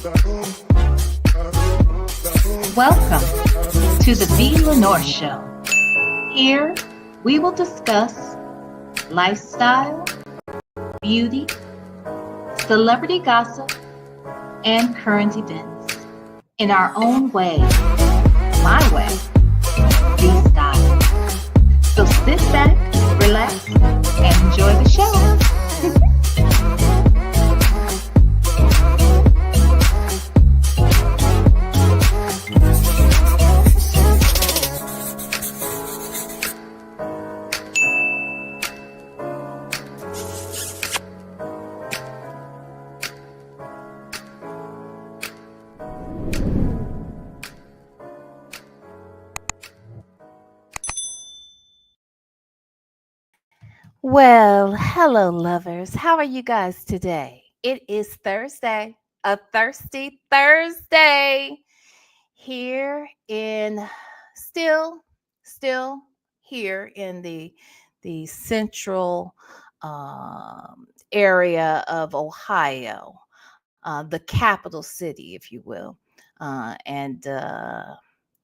Welcome to the VLenore Show. Here we will discuss lifestyle, beauty, celebrity gossip, and current events in our own way, my way, the style. So sit back, relax, and enjoy the show. Well, hello, lovers. How are you guys today? It is Thursday, a thirsty Thursday here in still here in the central area of Ohio, the capital city, if you will, and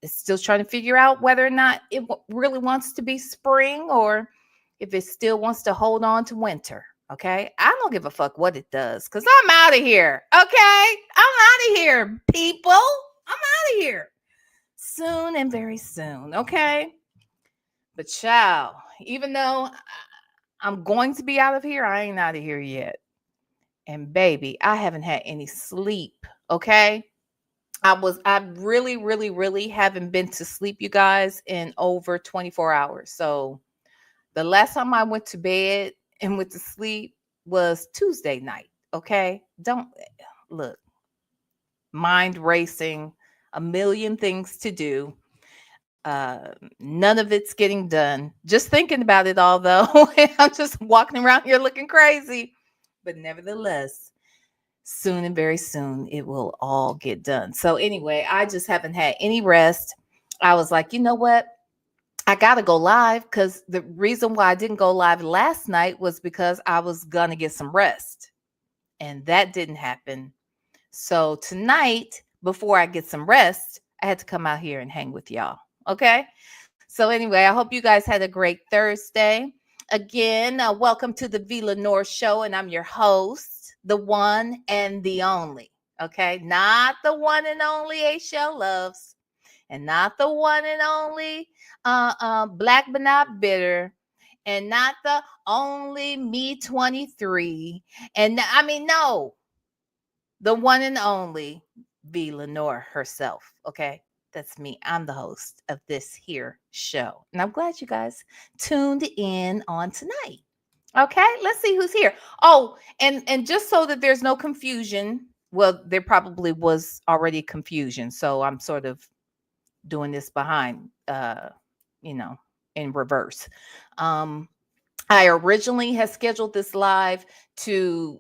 it's still trying to figure out whether or not it really wants to be spring or if it still wants to hold on to winter. Okay. I don't give a fuck what it does because I'm out of here. Okay. I'm out of here, people. I'm out of here soon and very soon. Okay. But child, even though I'm going to be out of here, I ain't out of here yet. And baby, I haven't had any sleep. Okay. I really haven't been to sleep, you guys, in over 24 hours. So the last time I went to bed and went to sleep was Tuesday night. Okay. Don't look, mind racing, a million things to do. None of it's getting done. Just thinking about it all, though. I'm just walking around here looking crazy. But nevertheless, soon and very soon, it will all get done. So anyway, I just haven't had any rest. I was like, you know what? I got to go live because the reason why I didn't go live last night was because I was going to get some rest. And that didn't happen. So tonight, before I get some rest, I had to come out here and hang with y'all. Okay. So anyway, I hope you guys had a great Thursday. Again, welcome to the VLenore Show. And I'm your host, the one and the only. Okay. Not the one and only A-Shell Loves. And not the one and only Black but not bitter. And not the only me 23. And I mean, no. The one and only VLenore herself. Okay. That's me. I'm the host of this here show. And I'm glad you guys tuned in on tonight. Okay, let's see who's here. Oh, and just so that there's no confusion, well, there probably was already confusion. So I'm sort of doing this behind in reverse. I originally had scheduled this live to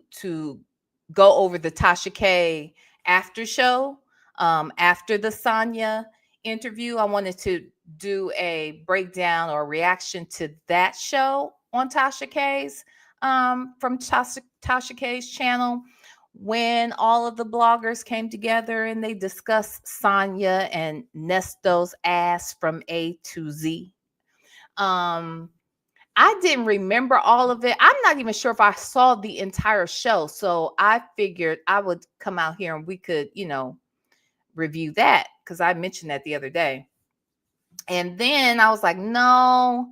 go over the Tasha K after show. After the Sonya interview, I wanted to do a breakdown or reaction to that show on Tasha K's from Tasha K's channel when all of the bloggers came together and they discussed Sonya and Nesto's ass from A to Z. I didn't remember all of it. I'm not even sure if I saw the entire show. So I figured I would come out here and we could, review that because I mentioned that the other day. And then I was like, no,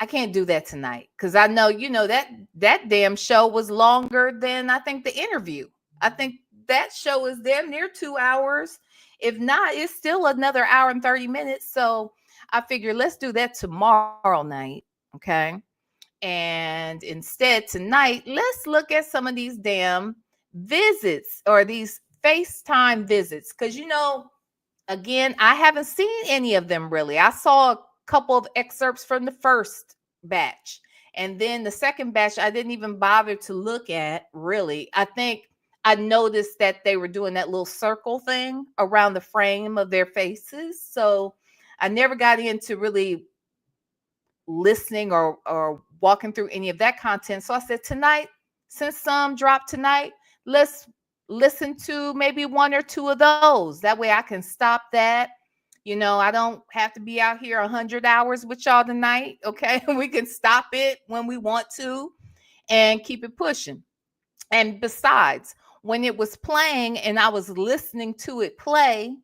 I can't do that tonight because I know, that damn show was longer than I think the interview. I think that show is damn near 2 hours. If not, it's still another hour and 30 minutes. So I figured let's do that tomorrow night. Okay. And instead tonight, let's look at some of these damn visits or these FaceTime visits. Because, again, I haven't seen any of them really. I saw a couple of excerpts from the first batch. And then the second batch, I didn't even bother to look at really. I think I noticed that they were doing that little circle thing around the frame of their faces. So I never got into really listening or walking through any of that content. So I said tonight, since some dropped tonight, let's listen to maybe one or two of those. That way I can stop that. I don't have to be out here 100 hours with y'all tonight. Okay. We can stop it when we want to and keep it pushing. And besides, when it was playing and I was listening to it play,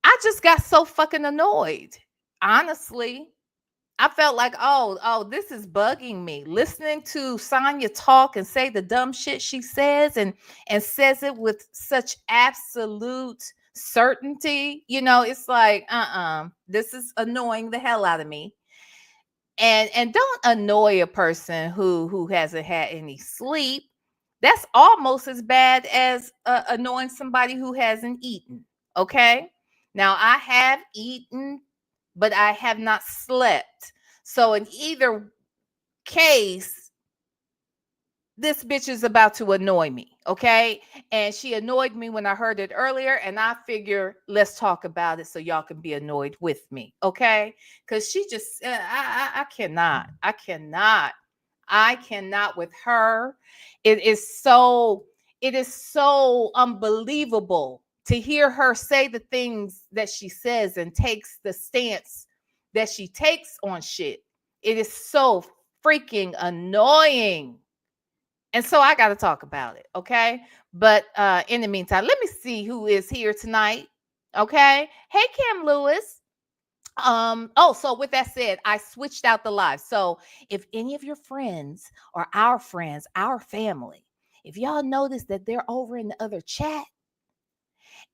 I just got so fucking annoyed. Honestly, I felt like, oh, this is bugging me. Listening to Sonya talk and say the dumb shit she says and says it with such absolute certainty. It's like, this is annoying the hell out of me. And don't annoy a person who hasn't had any sleep. That's almost as bad as annoying somebody who hasn't eaten. Okay. Now I have eaten, but I have not slept. So in either case, this bitch is about to annoy me, okay? And she annoyed me when I heard it earlier, and I figure let's talk about it so y'all can be annoyed with me, okay? Because she just, I cannot with her. It is so, unbelievable to hear her say the things that she says and takes the stance that she takes on shit. It is so freaking annoying. And so I got to talk about it, okay? But in the meantime, let me see who is here tonight. Okay. Hey, Cam Lewis. So with that said, I switched out the live. So if any of your friends or our friends, our family, if y'all notice that they're over in the other chat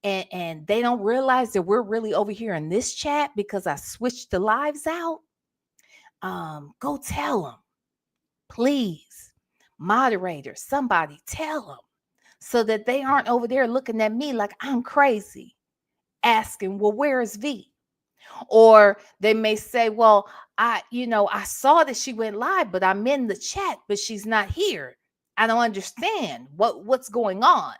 and they don't realize that we're really over here in this chat because I switched the lives out, go tell them, please. Moderator, somebody tell them so that they aren't over there looking at me like I'm crazy, asking, well, where is V? Or they may say, well, I saw that she went live, but I'm in the chat, but she's not here. I don't understand what's going on.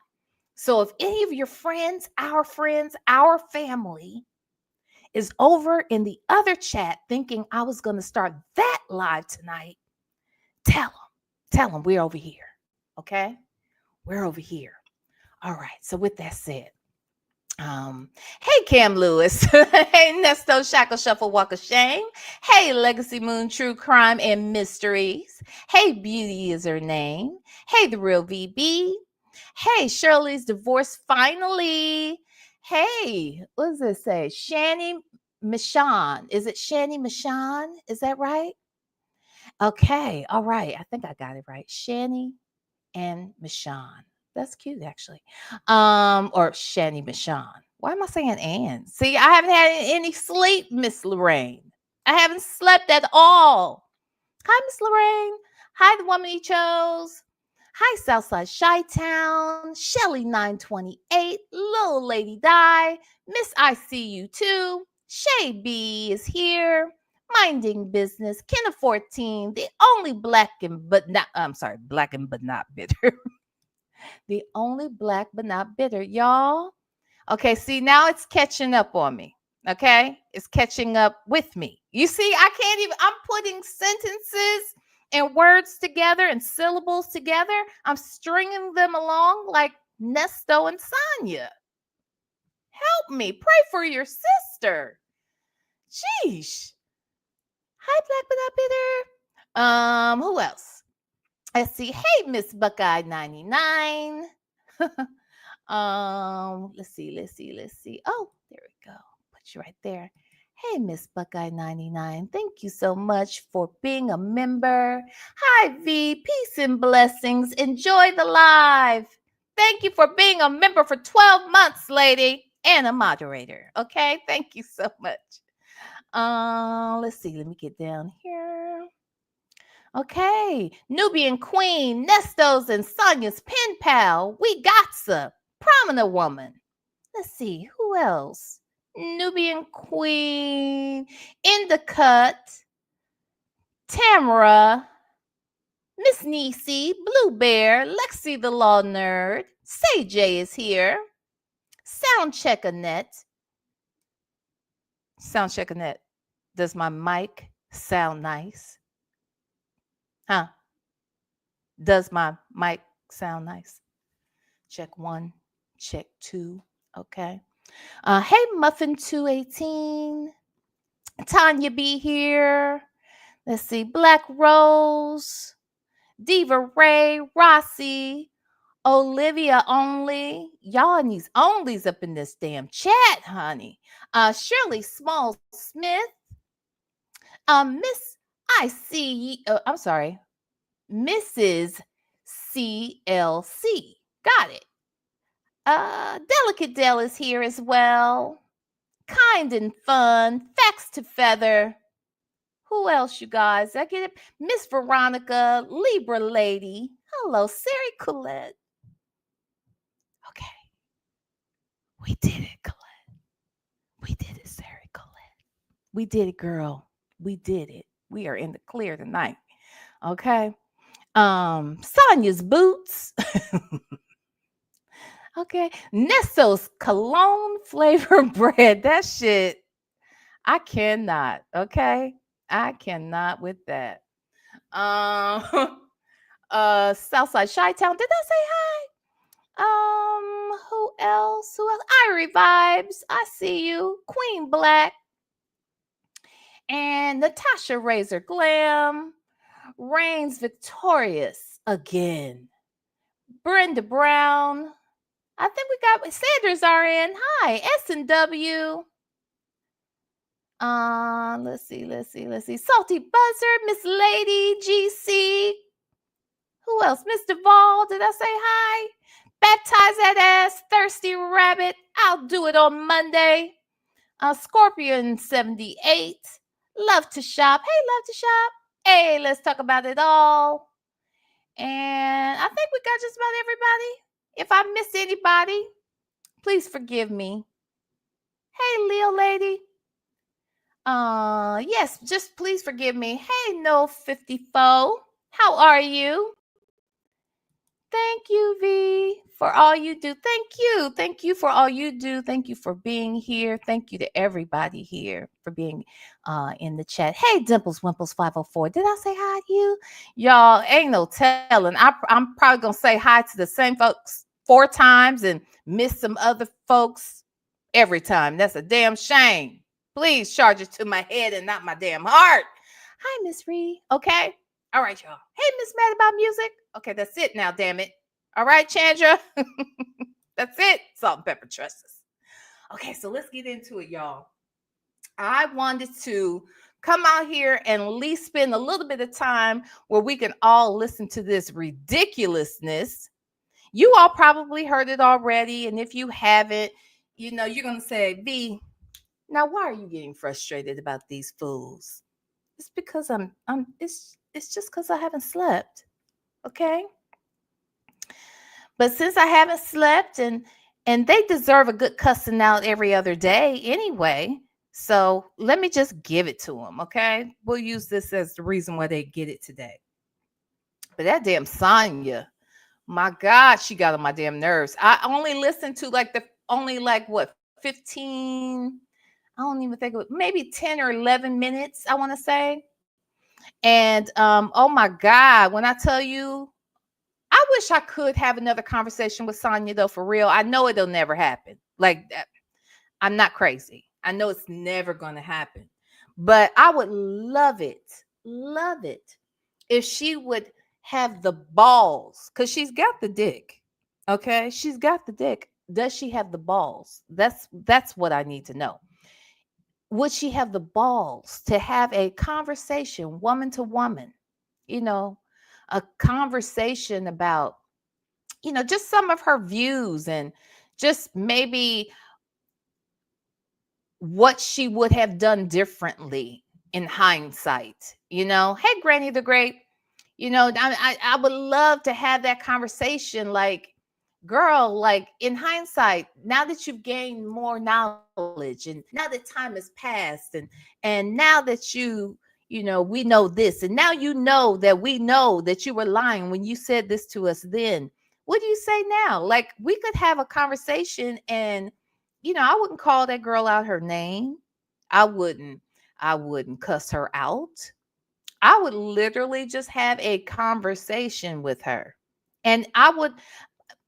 So if any of your friends, our family is over in the other chat thinking I was going to start that live tonight, tell them we're over here. Okay. We're over here. All right. So with that said, hey Cam Lewis, hey Nesto Shackle Shuffle Walk of Shame, hey Legacy Moon True Crime and Mysteries, hey Beauty is her name, hey The Real VB, hey Shirley's Divorce Finally, hey, what does it say? Shani Michon. Is it Shani Michon? Is that right? Okay, all right. I think I got it right. Shani and Michon. That's cute, actually. Or Shani Michon. Why am I saying and? See, I haven't had any sleep, Miss Lorraine. I haven't slept at all. Hi, Miss Lorraine. Hi, the woman he chose. Hi, Southside Chi-Town. Shelly 928. Little Lady Di. Miss I See You Too. Shay B is here. Minding business. Kenna 14. The only black and but not black and but not bitter. The only black but not bitter, y'all. Okay, see, now it's catching up on me. Okay, it's catching up with me. You see, I can't even, I'm putting sentences and words together and syllables together. I'm stringing them along like Nesto and Sonya. Help me. Pray for your sister. Sheesh. Hi, Black but not bitter. Who else? Let's see. Hey, Miss Buckeye 99. Let's see. Oh, there we go. Put you right there. Hey, Miss Buckeye 99. Thank you so much for being a member. Hi, V. Peace and blessings. Enjoy the live. Thank you for being a member for 12 months, lady, and a moderator. Okay, thank you so much. Let's see. Let me get down here. Okay, Nubian Queen, Nestos and Sonya's pen pal. We gotcha. Prominent woman. Let's see, who else? Nubian Queen, In the Cut, Tamara, Miss Nisi, Blue Bear, Lexi the Law Nerd, Say J is here, Sound Check Annette. Sound Check Annette. Does my mic sound nice? Huh? Does my mic sound nice? Check one, check two. Okay. Hey, Muffin 218. Tanya B here. Let's see. Black Rose, Diva Ray, Rossi, Olivia Only. Y'all and these onlys up in this damn chat, honey. Shirley Small Smith. Miss I see. I'm sorry. Mrs. CLC. Got it. Delicate Dell is here as well. Kind and fun. Facts to feather. Who else, you guys? I get it. Miss Veronica, Libra Lady. Hello, Sari Colette. Okay. We did it, Colette. We did it, Sari Colette. We did it, girl. We did it. We are in the clear tonight. Okay. Sonya's boots. Okay. Nesto's cologne flavor bread. That shit. I cannot. Okay. I cannot with that. Southside Chi-Town. Did I say hi? Who else? Who else? Irie Vibes. I see you. Queen Black. And Natasha Razor Glam. Reigns Victorious again. Brenda Brown. I think we got Sanders RN. Hi. S&W. Let's see. Salty Buzzer, Miss Lady, GC. Who else? Mr. Vol, did I say hi? Baptize that ass, Thirsty Rabbit. I'll do it on Monday. Scorpion 78. Love to shop. Hey, love to shop. Hey, let's talk about it all. And I think we got just about everybody. If I missed anybody, please forgive me. Hey, Leo Lady. Yes, just please forgive me. Hey, No 54. How are you? Thank you, V, for all you do. Thank you. Thank you for all you do. Thank you for being here. Thank you to everybody here for being in the chat. Hey, Dimples Wimples 504. Did I say hi to you? Y'all, ain't no telling. I'm probably going to say hi to the same folks 4 times and miss some other folks every time. That's a damn shame. Please charge it to my head and not my damn heart. Hi, Miss Reed. Okay. All right, y'all. Hey, Miss Mad About Music. Okay, that's it now, damn it. All right, Chandra. That's it. Salt and pepper trusts. Okay, so let's get into it, y'all. I wanted to come out here and at least spend a little bit of time where we can all listen to this ridiculousness. You all probably heard it already, and if you haven't, you're going to say, V, now why are you getting frustrated about these fools? It's because it's just because I haven't slept. Okay. But since I haven't slept and they deserve a good cussing out every other day anyway. So let me just give it to them. Okay. We'll use this as the reason why they get it today. But that damn Sonya, my God, she got on my damn nerves. I only listened to what, 15, I don't even think it was maybe 10 or 11 minutes, I want to say. And oh my God, when I tell you, I wish I could have another conversation with Sonya though, for real. I know it'll never happen. Like that. I'm not crazy. I know it's never going to happen. But I would love it if she would have the balls, because she's got the dick. Okay, she's got the dick. Does she have the balls? That's what I need to know. Would she have the balls to have a conversation, woman to woman, a conversation about, just some of her views and just maybe what she would have done differently in hindsight, Hey, Granny the Great, I would love to have that conversation. Like, girl, like in hindsight, now that you've gained more knowledge and now that time has passed and now that we know this, and now that we know that you were lying when you said this to us then. What do you say now? Like, we could have a conversation and, I wouldn't call that girl out her name. I wouldn't cuss her out. I would literally just have a conversation with her. And I would,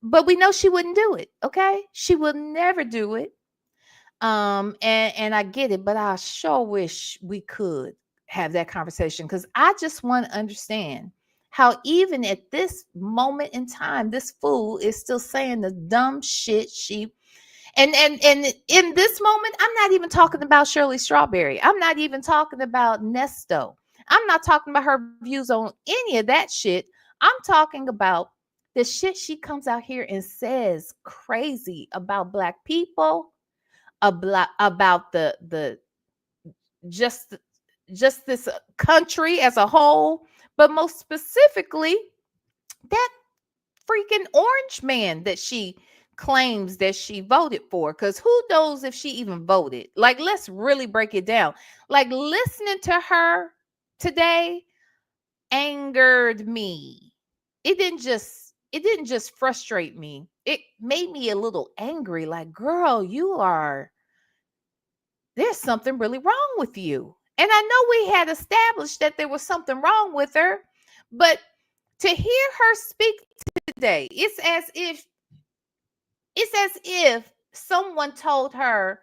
but we know she wouldn't do it. Okay. She will never do it. And I get it, but I sure wish we could have that conversation, because I just want to understand how even at this moment in time, this fool is still saying the dumb shit she and in this moment, I'm not even talking about Shirley Strawberry. I'm not even talking about Nesto. I'm not talking about her views on any of that shit. I'm talking about the shit she comes out here and says crazy about black people, about the just just this country as a whole, but most specifically that freaking orange man that she claims that she voted for. Because who knows if she even voted? Like, let's really break it down. Like, listening to her today angered me. It didn't just frustrate me. It made me a little angry. Like, girl, there's something really wrong with you. And I know we had established that there was something wrong with her, but to hear her speak today, it's as if someone told her,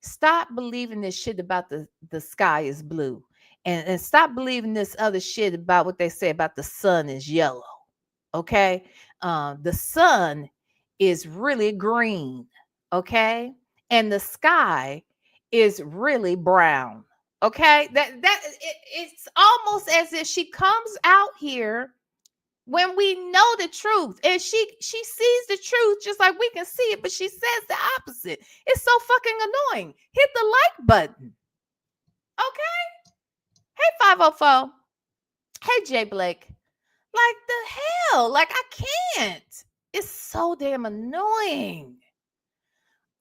stop believing this shit about the sky is blue, and stop believing this other shit about what they say about the sun is yellow. Okay. The sun is really green. Okay. And the sky is really brown. Okay. It's almost as if she comes out here when we know the truth, and she sees the truth just like we can see it, but she says the opposite. It's so fucking annoying. Hit the like button. Okay. Hey, 504. Hey, Jay Blake. Like, the hell? Like, I can't. It's so damn annoying.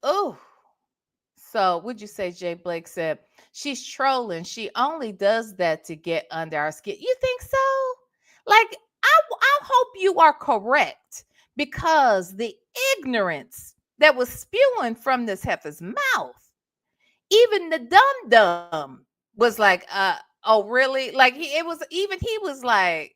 Oh. So would you say Jay Blake said she's trolling? She only does that to get under our skin. You think so? Like, I hope you are correct, because the ignorance that was spewing from this heifer's mouth, even the dumb dumb was like, oh really? Like, he was like,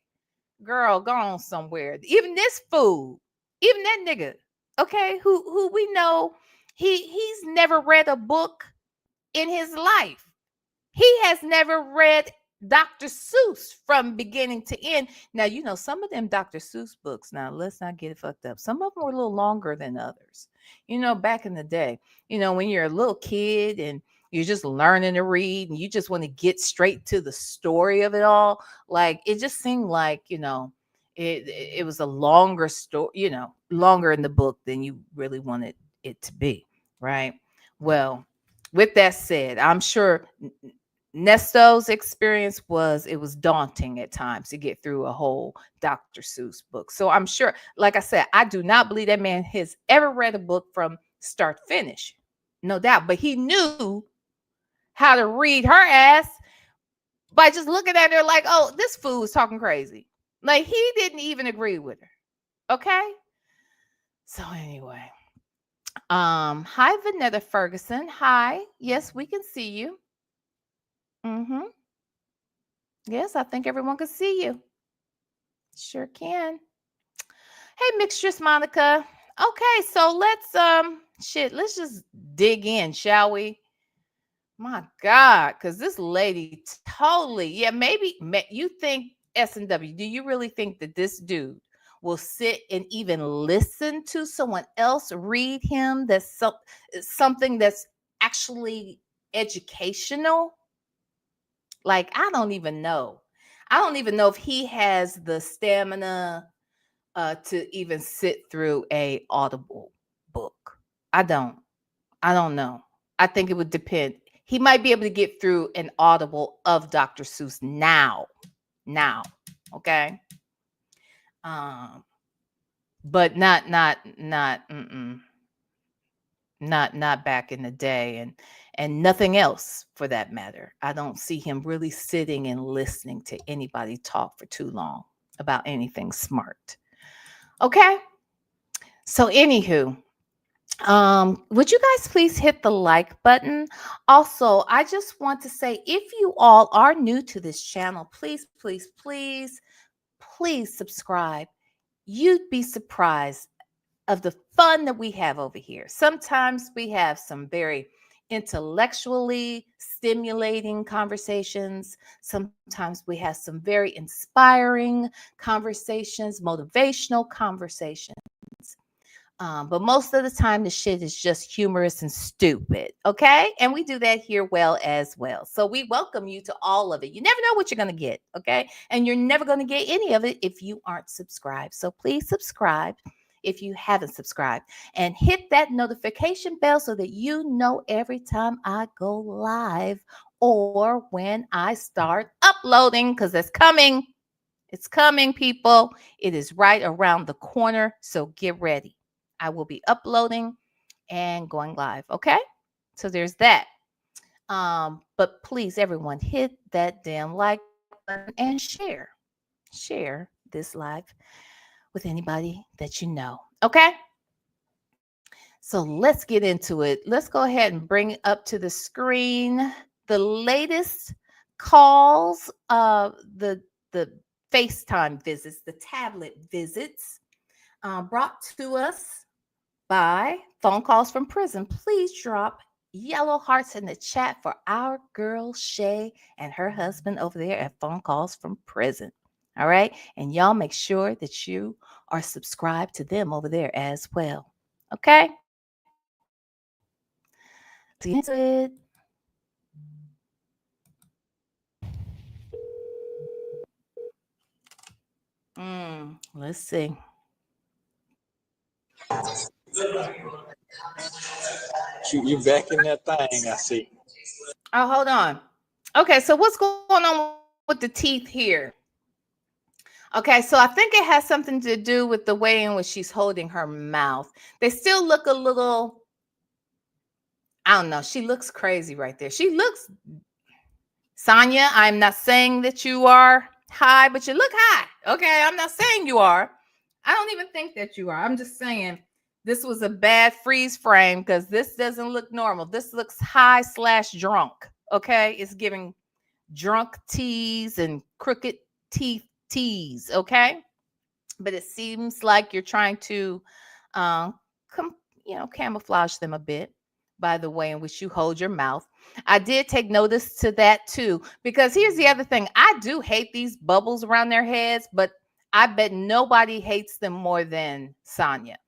girl, go on somewhere. Even this fool, even that nigga, okay, who we know he's never read a book in his life. He has never read Dr. Seuss from beginning to end. Now, some of them Dr. Seuss books, now let's not get it fucked up. Some of them were a little longer than others. Back in the day, when you're a little kid and you're just learning to read and you just want to get straight to the story of it all, like it just seemed like, it was a longer story, longer in the book than you really wanted it to be, right? Well, with that said, I'm sure Nesto's experience was daunting at times to get through a whole Dr. Seuss book. So I'm sure, like I said, I do not believe that man has ever read a book from start to finish. No doubt. But he knew how to read her ass by just looking at her like, oh, this fool is talking crazy. Like, he didn't even agree with her. Okay? So anyway. Hi, Vanetta Ferguson. Hi. Yes, we can see you. Mm-hmm. Yes, I think everyone can see you. Sure can. Hey, Mistress Monica. Okay, so let's just dig in, shall we? My God, because this lady totally, yeah, maybe you think S&W. Do you really think that this dude will sit and even listen to someone else read him something that's actually educational? Like, I don't even know. I don't even know if he has the stamina to even sit through a Audible book. I don't know. I think it would depend. He might be able to get through an Audible of Dr. Seuss now. Okay. Um, but not back in the day, and nothing else for that matter. I don't see him really sitting and listening to anybody talk for too long about anything smart. Okay. So anywho, Would you guys please hit the like button? Also, I just want to say, if you all are new to this channel, please, please, please, please subscribe. You'd be surprised of the fun that we have over here. Sometimes we have some very intellectually stimulating conversations. Sometimes we have some very inspiring conversations, motivational conversations. But most of the time, the shit is just humorous and stupid. Okay. And we do that here well as well. So we welcome you to all of it. You never know what you're going to get. Okay. And you're never going to get any of it if you aren't subscribed. So please subscribe if you haven't subscribed and hit that notification bell so that you know every time I go live or when I start uploading, because it's coming. It's coming, people. It is right around the corner. So get ready. I will be uploading and going live. Okay. So there's that. But please, everyone, hit that damn like button and share this live with anybody that you know. Okay. So let's get into it. Let's go ahead and bring up to the screen the latest calls, the FaceTime visits, the tablet visits brought to us by phone calls from prison. Please drop yellow hearts in the chat for our girl Shay and her husband over there at phone calls from prison. All right. And y'all make sure that you are subscribed to them over there as well. Okay. Let's get into it. Let's see. You back in that thing, I see. Oh, hold on. Okay, so what's going on with the teeth here? Okay, so I think it has something to do with the way in which she's holding her mouth. They still look a little, I don't know. She looks crazy right there. She looks, Sonya, I'm not saying that you are high, but you look high. Okay, I'm not saying you are. I don't even think that you are. I'm just saying this was a bad freeze frame because this doesn't look normal. This looks high/drunk. Okay, it's giving drunk tease and crooked teeth tease. Okay, but it seems like you're trying to, um, camouflage them a bit by the way in which you hold your mouth. I did take notice to that too, because here's the other thing. I do hate these bubbles around their heads, but I bet nobody hates them more than Sonya.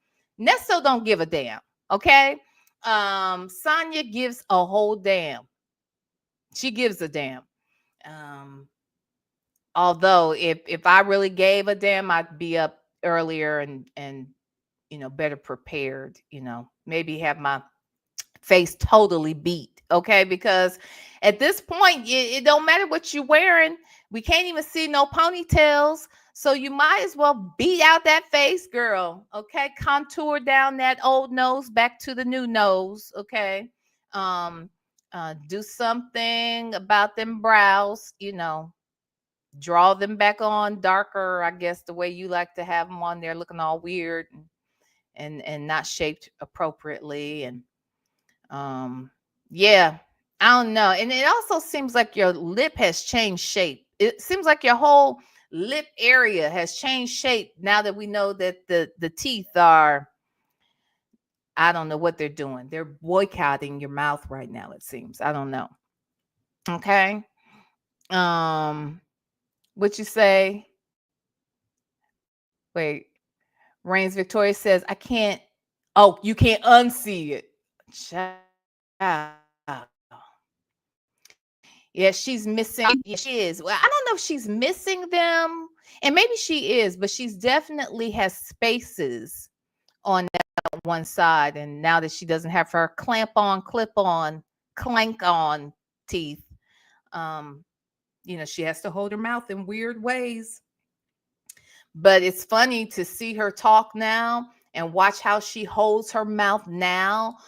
Nesto don't give a damn. Okay. Sonya gives a whole damn. She gives a damn. Um, Although if I really gave a damn, I'd be up earlier and better prepared, maybe have my face totally beat. Okay, because at this point it don't matter what you're wearing. We can't even see no ponytails, so you might as well beat out that face, girl. Okay, contour down that old nose back to the new nose. Okay. um do something about them brows, draw them back on darker, I guess, the way you like to have them on there, looking all weird and not shaped appropriately. And yeah, I don't know. And it also seems like your lip has changed shape. It seems like your whole lip area has changed shape now that we know that the teeth are, I don't know what they're doing. They're boycotting your mouth right now, it seems. I don't know. Okay. What you say? Wait. Reigns Victoria says, I can't. Oh, you can't unsee it. Child. Yeah, she's missing. Yeah, she is. Well, I don't know if she's missing them, and maybe she is, but she's definitely has spaces on that one side. And now that she doesn't have her clamp on, clip on, clank on teeth, um, she has to hold her mouth in weird ways. But it's funny to see her talk now and watch how she holds her mouth now,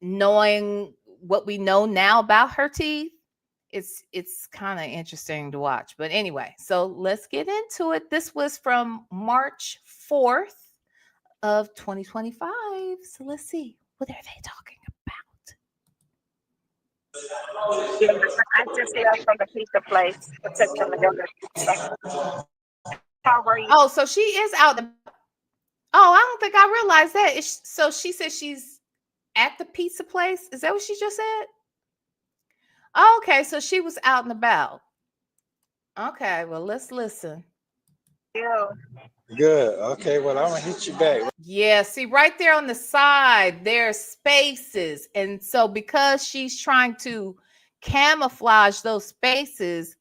knowing what we know now about her teeth. It's kind of interesting to watch. But anyway, so let's get into it. This was from March 4th of 2025. So let's see What are they talking Yeah, I just left from the pizza place. I took them to go to pizza. How were about? you? Oh, so she is out. Oh, I don't think I realized that. So she said she's at the pizza place. Is that what she just said? Okay, so she was out and about. Okay, well, let's listen. Yeah. Good. Okay. Well, I'm gonna hit you back. Yeah, see, right there on the side, there's spaces. And so, because she's trying to camouflage those spaces,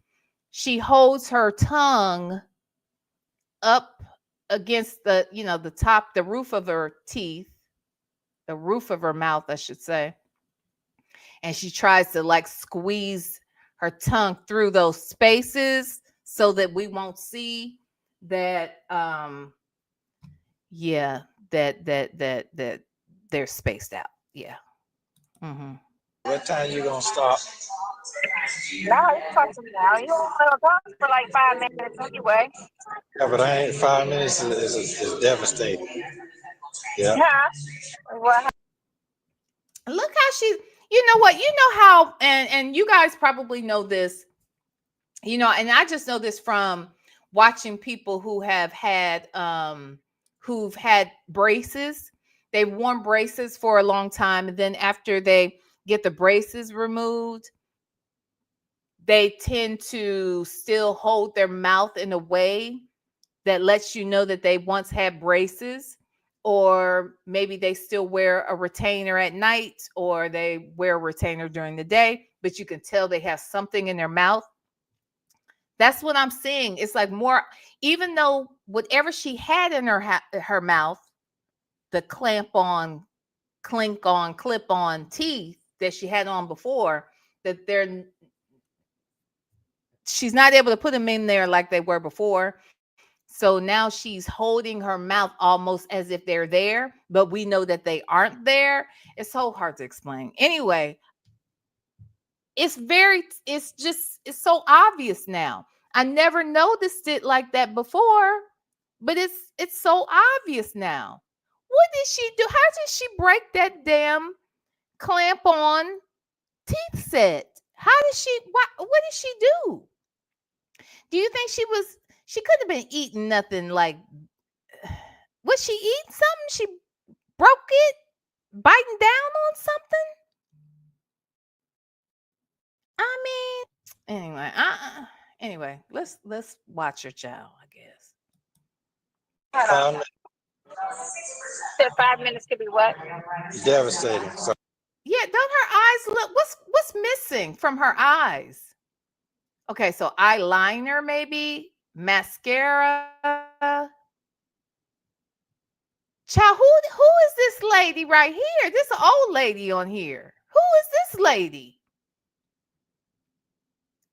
she holds her tongue up against the top, the roof of her teeth, the roof of her mouth, I should say. And she tries to like squeeze her tongue through those spaces so that we won't see that yeah, that they're spaced out. Yeah. Hmm. What time you gonna stop? No, you talk to me now. You don't want to talk for like 5 minutes anyway. Yeah, but I ain't 5 minutes is devastating. Yeah. Yeah. Well, Look how she, you know what, you know how, and you guys probably know this, and I just know this from watching people who've had braces. They've worn braces for a long time, and then after they get the braces removed, they tend to still hold their mouth in a way that lets you know that they once had braces, or maybe they still wear a retainer at night, or they wear a retainer during the day, but you can tell they have something in their mouth. That's what I'm seeing. It's like more, even though whatever she had in her mouth, the clink on, clip on teeth that she had on before, that she's not able to put them in there like they were before. So now she's holding her mouth almost as if they're there, but we know that they aren't there. It's so hard to explain. Anyway, it's so obvious now. I never noticed it like that before, but it's so obvious now. What did she do? How did she break that damn clamp on teeth set? How did she what did she do? Do you think she could have been eating nothing like was she eating something? She broke it biting down on something? I mean, anyway, let's watch your child, I guess. hold on. 5 minutes Said 5 minutes could be what? devastating. So Yeah, don't her eyes look what's missing from her eyes? Okay, so eyeliner maybe, mascara. Child, who is this lady right here? This old lady on here. Who is this lady?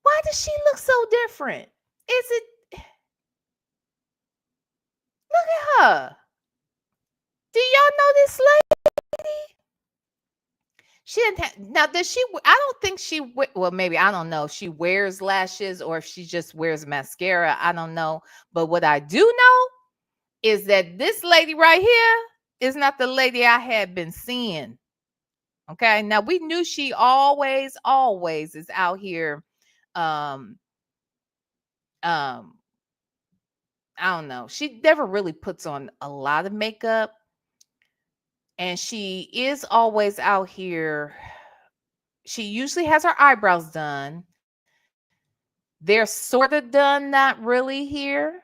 Why does she look so different? Is it look at her? Do y'all know this lady? She didn't have, now does she I don't think well, maybe I don't know if she wears lashes or if she just wears mascara. I don't know. But what I do know is that this lady right here is not the lady I had been seeing. Okay. Now we knew she always is out here. Um, um, I don't know. She never really puts on a lot of makeup. And she is always out here. She usually has her eyebrows done. They're sort of done, not really here,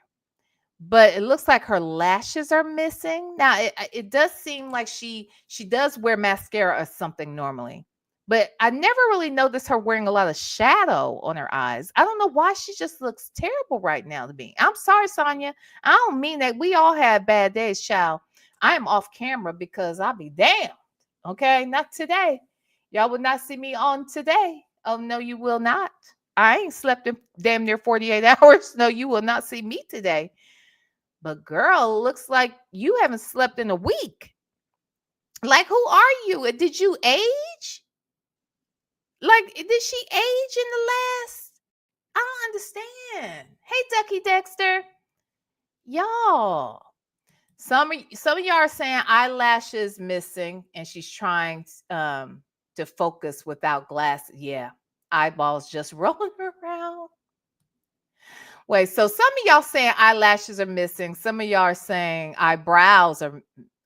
but it looks like her lashes are missing. Now it does seem like she does wear mascara or something normally, but I never really noticed her wearing a lot of shadow on her eyes. I don't know why she just looks terrible right now to me. I'm sorry, Sonya. I don't mean that. We all have bad days, child. I am off camera because I'll be damned. Okay, not today. Y'all will not see me on today. Oh no, you will not. I ain't slept in damn near 48 hours. No, you will not see me today. But girl, looks like you haven't slept in a week. Like, who are you? Did you age? Like, did she age in the last? I don't understand. Hey, Ducky Dexter. Y'all. Some of y'all are saying eyelashes missing, and she's trying to focus without glasses. Yeah, eyeballs just rolling around. Wait, so some of y'all saying eyelashes are missing. Some of y'all are saying eyebrows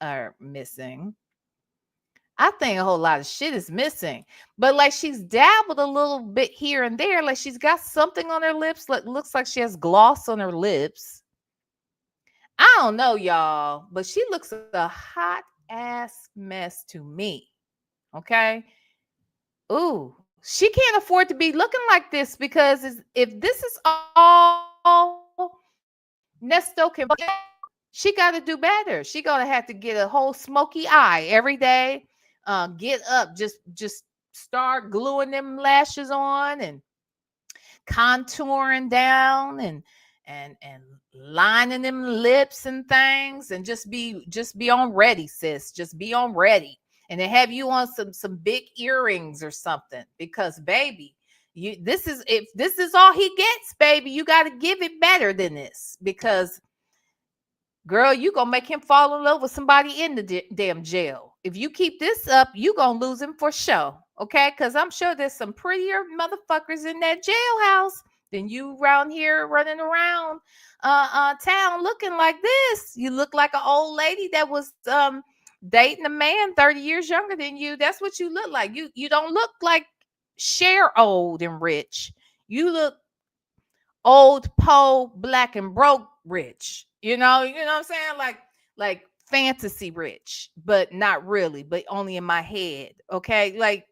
are missing. I think a whole lot of shit is missing. But like she's dabbled a little bit here and there. Like she's got something on her lips. Like looks like she has gloss on her lips. I don't know, y'all, but she looks a hot ass mess to me. Okay. Ooh, she can't afford to be looking like this because if this is all Nesto can, she got to do better. She gonna have to get a whole smoky eye every day. Get up, just start gluing them lashes on and contouring down and lining them lips and things, and just be on ready, sis. Just be on ready, and then have you on some big earrings or something, because baby, if this is all he gets, baby, you got to give it better than this, because girl, you gonna make him fall in love with somebody in the damn jail. If you keep this up, you gonna lose him for sure. Okay, because I'm sure there's some prettier motherfuckers in that jailhouse than you around here running around town looking like this. You look like an old lady that was dating a man 30 years younger than you. That's what you look like. You don't look like Cher old and rich. You look old, po, black and broke rich. You know what I'm saying? Like fantasy rich, but not really, but only in my head. Okay. Like,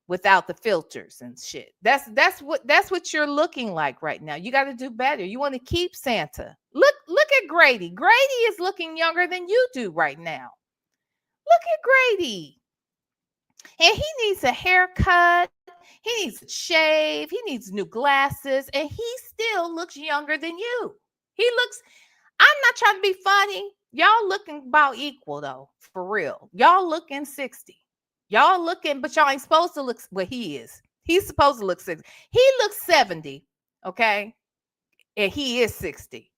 without the filters and shit. That's what you're looking like right now. You got to do better. You want to keep Santa. Look at Grady. Grady is looking younger than you do right now. Look at Grady. And he needs a haircut. He needs a shave. He needs new glasses. And he still looks younger than you. I'm not trying to be funny. Y'all looking about equal though, for real. Y'all looking 60. Y'all looking, but y'all ain't supposed to look what he is. He's supposed to look 60. He looks 70, okay? And he is 60.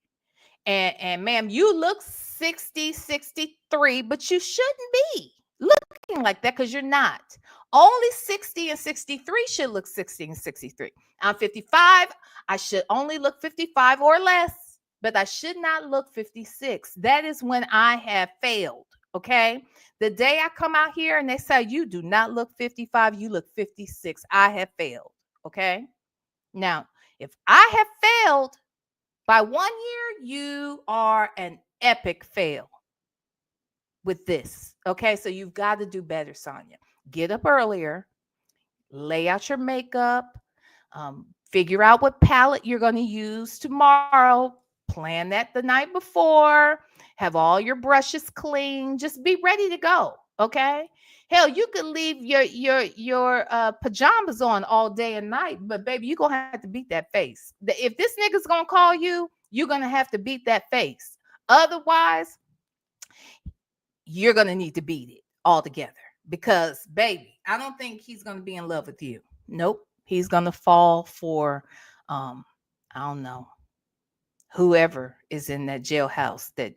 And ma'am, you look 60, 63, but you shouldn't be looking like that because you're not. Only 60 and 63 should look 60 and 63. I'm 55. I should only look 55 or less, but I should not look 56. That is when I have failed. Okay. The day I come out here and they say, you do not look 55, you look 56, I have failed. Okay. Now, if I have failed by 1 year, you are an epic fail with this. Okay. So you've got to do better, Sonya. Get up earlier, lay out your makeup, figure out what palette you're going to use tomorrow. Plan that the night before. Have all your brushes clean. Just be ready to go. Okay. Hell, you could leave your pajamas on all day and night, but baby, you're gonna have to beat that face. If this nigga's gonna call you, you're gonna have to beat that face. Otherwise, you're gonna need to beat it altogether. Because, baby, I don't think he's gonna be in love with you. Nope. He's gonna fall for I don't know, whoever is in that jailhouse that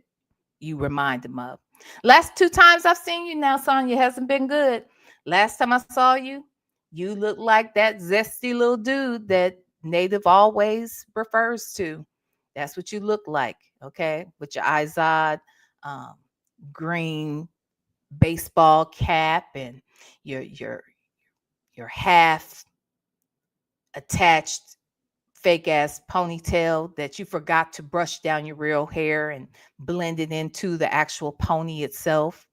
you remind him of. Last 2 times I've seen you now, Sonya, hasn't been good. Last time I saw you, you look like that zesty little dude that Native always refers to. That's what you look like, okay? With your Izod green baseball cap and your half attached fake ass ponytail that you forgot to brush down your real hair and blend it into the actual pony itself,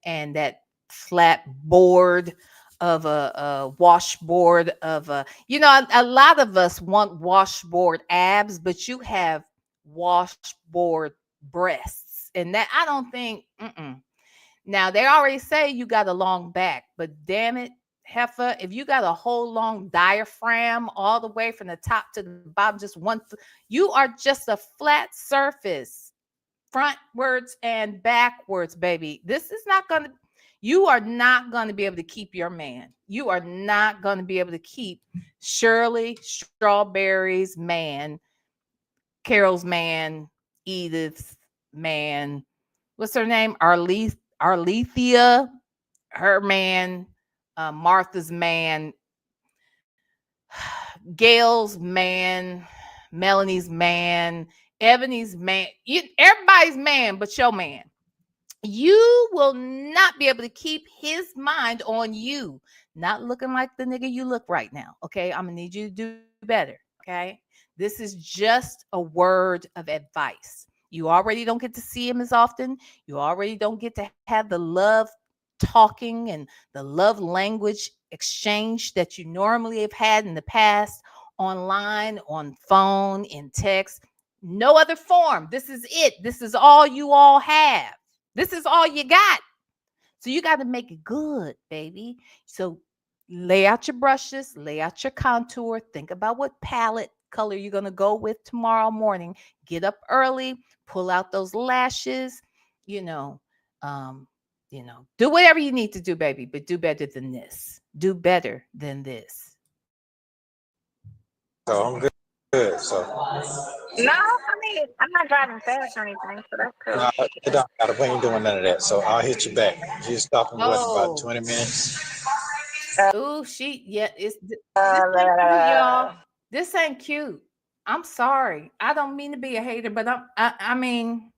and that flat board of a washboard of a lot of us want washboard abs, but you have washboard breasts, and that I don't think. Now they already say you got a long back, but damn it, heifer, if you got a whole long diaphragm all the way from the top to the bottom, just you are just a flat surface, frontwards and backwards, baby. You are not going to be able to keep your man. You are not going to be able to keep Shirley Strawberry's man, Carol's man, Edith's man, what's her name? Arlethea, her man, Martha's man, Gail's man, Melanie's man, Ebony's man, everybody's man, but your man. You will not be able to keep his mind on you, not looking like the nigga you look right now. Okay. I'm gonna need you to do better. Okay. This is just a word of advice. You already don't get to see him as often. You already don't get to have the love talking and the love language exchange that you normally have had in the past, online, on phone, in text. No other form. This is it. This is all you all have. This is all you got. So you got to make it good, baby. So lay out your brushes, lay out your contour, think about what palette color you're going to go with tomorrow morning. Get up early, pull out those lashes, do whatever you need to do, baby, but do better than this. Do better than this. So I'm good. So No, I mean, I'm not driving fast or anything, so that's cool. no, it don't matter. We ain't doing none of that. So I'll hit you back. You stop in what, about 20 minutes? Oh, this ain't cute, y'all. This ain't cute. I'm sorry. I don't mean to be a hater, but I mean,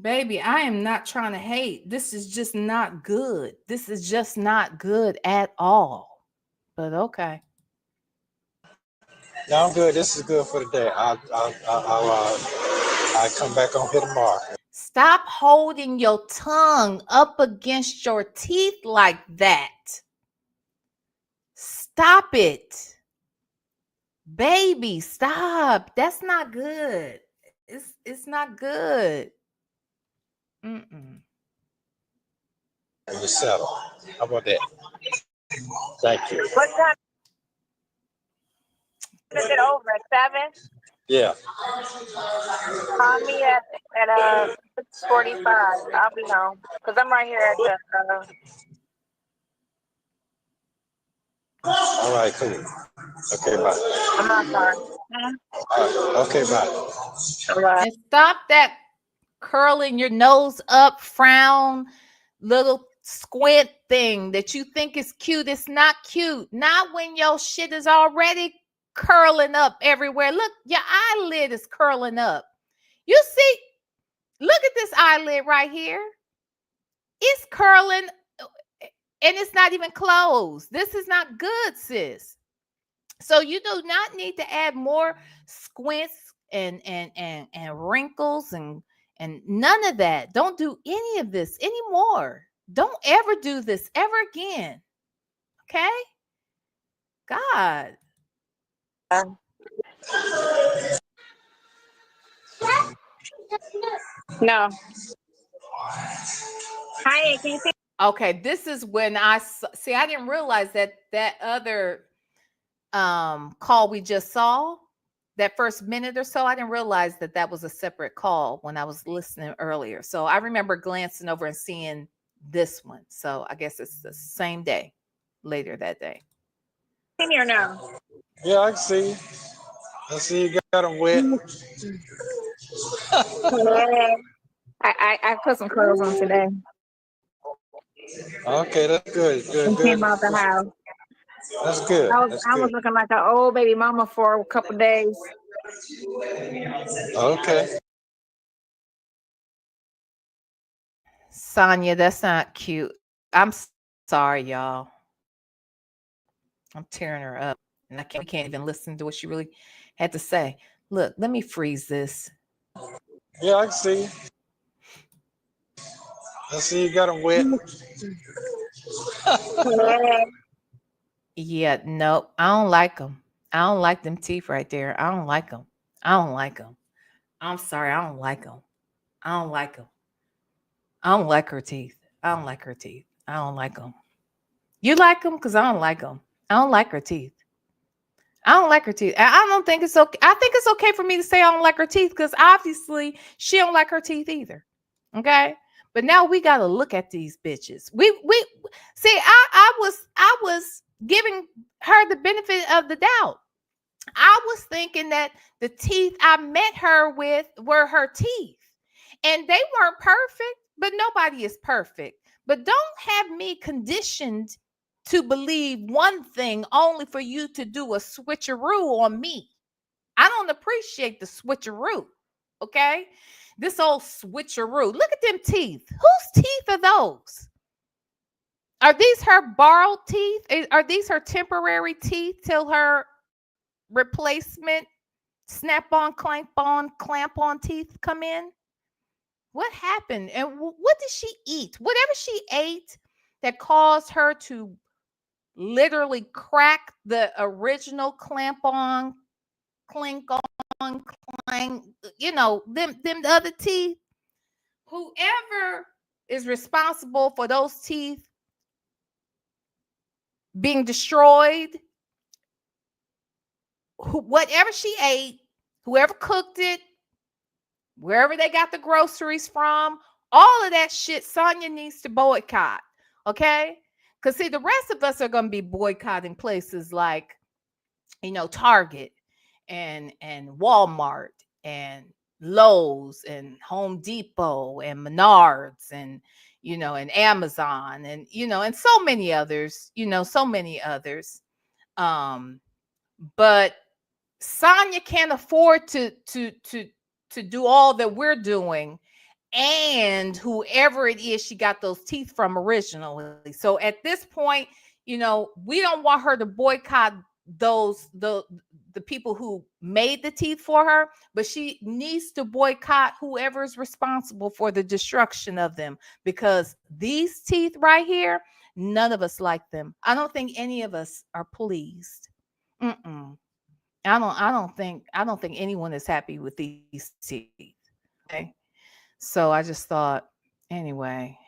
baby, I am not trying to hate. This is just not good. This is just not good at all. But okay. No, I'm good. This is good for the day. I'll come back on here tomorrow. Stop holding your tongue up against your teeth like that. Stop it. Baby, stop. That's not good. It's not good. Mm-mm. You settle. How about that? Thank you. What time is it over? At 7? Yeah. Call me at 6:45. I'll be home because I'm right here at the. All right, cool. Okay, bye. I'm not sorry. All right, okay, bye. All right. And stop that curling your nose up, frown, little squint thing that you think is cute. It's not cute. Not when your shit is already curling up everywhere. Look, your eyelid is curling up. You see, look at this eyelid right here. It's curling and it's not even closed. This is not good, sis. So you do not need to add more squints and wrinkles and none of that. Don't do any of this anymore. Don't ever do this ever again. Okay? God. No. Hi, can you see? Okay, this is when I see. I didn't realize that other call we just saw, that first minute or so, I didn't realize that was a separate call when I was listening earlier. So I remember glancing over and seeing this one. So I guess it's the same day, later that day. Can you hear now? Yeah, I can see. I see you got them wet. I put some clothes on today. Okay, that's good. Good. Came out the house. That's good. I was looking like an old baby mama for a couple days. Okay. Sonya, that's not cute. I'm sorry, y'all. I'm tearing her up. And we can't even listen to what she really had to say. Look, let me freeze this. Yeah, I can see. I see you got them wet. Yeah, no, I don't like them. I don't like them teeth right there. I don't like them. I don't like them. I'm sorry. I don't like them. I don't like them. I don't like her teeth. I don't like her teeth. I don't like them. You like them? Because I don't like them. I don't like her teeth. I don't like her teeth. I don't think it's okay. I think it's okay for me to say I don't like her teeth because obviously she don't like her teeth either. Okay? But now we got to look at these bitches. We see, I was giving her the benefit of the doubt. I was thinking that the teeth I met her with were her teeth. And they weren't perfect, but nobody is perfect. But don't have me conditioned to believe one thing only for you to do a switcheroo on me. I don't appreciate the switcheroo. Okay? This old switcheroo. Look at them teeth. Whose teeth are those? Are these her borrowed teeth? Are these her temporary teeth till her replacement clamp on teeth come in? What happened? And what did she eat? Whatever she ate that caused her to literally crack the original clamp on, clink on, clank, them the other teeth. Whoever is responsible for those teeth being destroyed, whatever she ate, whoever cooked it, wherever they got the groceries from, all of that shit, Sonya needs to boycott. Okay? Because see, the rest of us are going to be boycotting places like, Target and Walmart and Lowe's and Home Depot and Menards and Amazon and so many others, so many others. But Sonya can't afford to do all that we're doing, and whoever it is she got those teeth from originally. So at this point, we don't want her to boycott the people who made the teeth for her, but she needs to boycott whoever is responsible for the destruction of them, because these teeth right here, none of us like them. I don't think any of us are pleased. Mm-mm. I don't think anyone is happy with these teeth. Okay. So I just thought, anyway,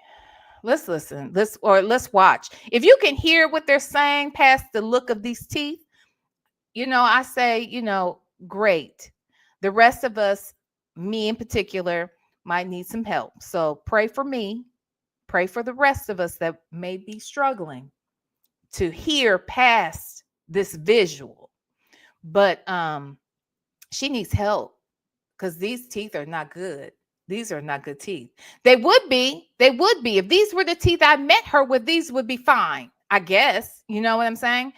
let's listen. Let's watch. If you can hear what they're saying past the look of these teeth, I say, great. The rest of us, me in particular, might need some help. So pray for me. Pray for the rest of us that may be struggling to hear past this visual. But she needs help, because these teeth are not good. These are not good teeth. They would be. They would be. If these were the teeth I met her with, these would be fine, I guess. You know what I'm saying?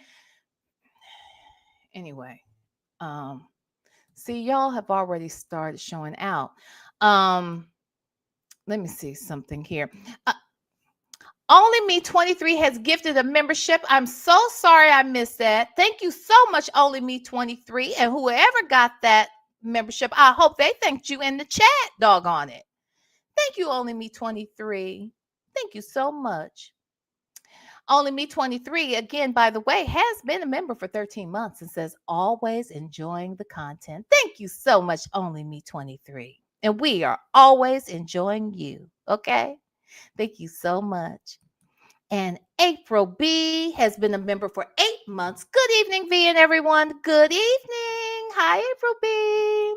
Anyway, see, y'all have already started showing out. Let me see something here. Only Me 23 has gifted a membership. I'm so sorry I missed that. Thank you so much, Only Me 23. And whoever got that membership, I hope they thanked you in the chat, doggone it. Thank you, Only Me 23. Thank you so much. Only Me 23, again, by the way, has been a member for 13 months and says, always enjoying the content. Thank you so much, Only Me 23. And we are always enjoying you. Okay? Thank you so much. And April B has been a member for 8 months. Good evening, V and everyone. Good evening. Hi, April B.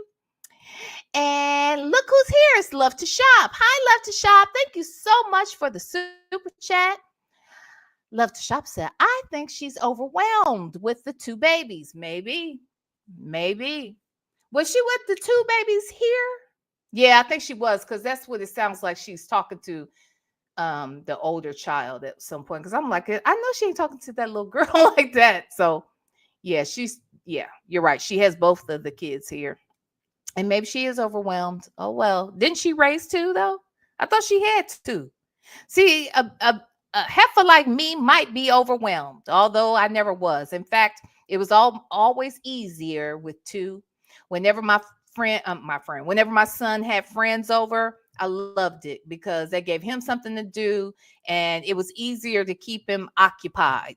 And look who's here. It's Love to Shop. Hi, Love to Shop. Thank you so much for the super chat. Love to Shop said, I think she's overwhelmed with the 2 babies. Maybe. Was she with the 2 babies here? Yeah, I think she was, because that's what it sounds like. She's talking to the older child at some point, because I'm like, I know she ain't talking to that little girl like that. So yeah, you're right. She has both of the kids here. And maybe she is overwhelmed. Oh well. Didn't she raise 2 though? I thought she had 2. See, a heifer like me might be overwhelmed, although I never was. In fact, it was always easier with 2. Whenever whenever my son had friends over, I loved it because they gave him something to do, and it was easier to keep him occupied,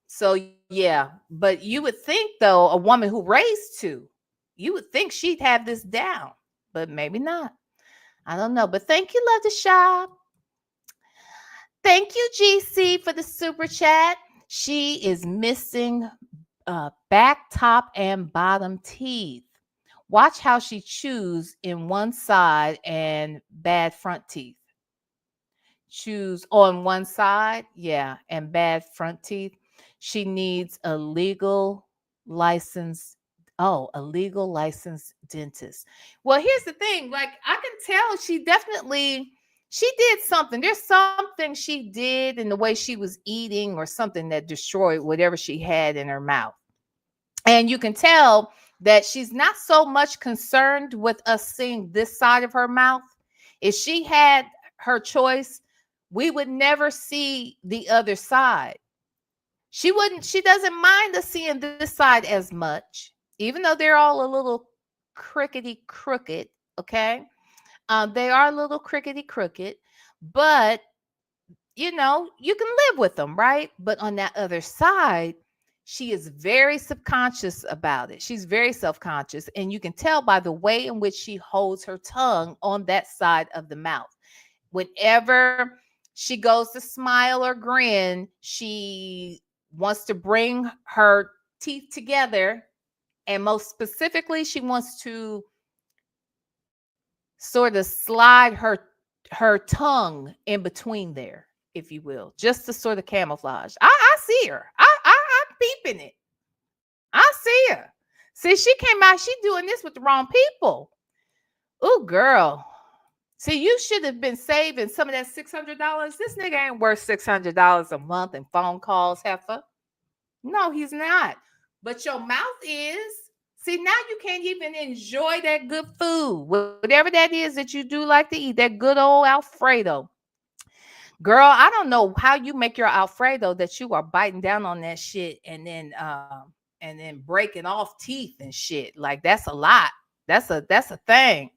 So yeah, but you would think though, a woman who raised 2, you would think she'd have this down, but maybe not. I don't know, but thank you, Love to Shop. Thank you, GC, for the super chat. She is missing back, top, and bottom teeth. Watch how she chews in one side and bad front teeth. Chews on one side, yeah, and bad front teeth. She needs a legal license. Oh, a legal licensed dentist. Well, here's the thing. Like, I can tell she did something. There's something she did in the way she was eating or something that destroyed whatever she had in her mouth. And you can tell that she's not so much concerned with us seeing this side of her mouth. If she had her choice, we would never see the other side. She doesn't mind us seeing this side as much, even though they're all a little crickety crooked. Okay. They are a little crickety crooked, but you can live with them, right? But on that other side, she is very subconscious about it. She's very self-conscious, and you can tell by the way in which she holds her tongue on that side of the mouth. Whenever she goes to smile or grin, she wants to bring her teeth together, and most specifically, she wants to sort of slide her tongue in between there, if you will, just to sort of camouflage. I see her. I'm peeping it. I see her. See, she came out. She doing this with the wrong people. Ooh, girl. See, you should have been saving some of that $600. This nigga ain't worth $600 a month in phone calls, heifer. No, he's not. But your mouth is. See, now you can't even enjoy that good food, whatever that is that you do like to eat, that good old Alfredo. Girl, I don't know how you make your Alfredo that you are biting down on that shit and then breaking off teeth and shit. Like, that's a lot. That's a thing.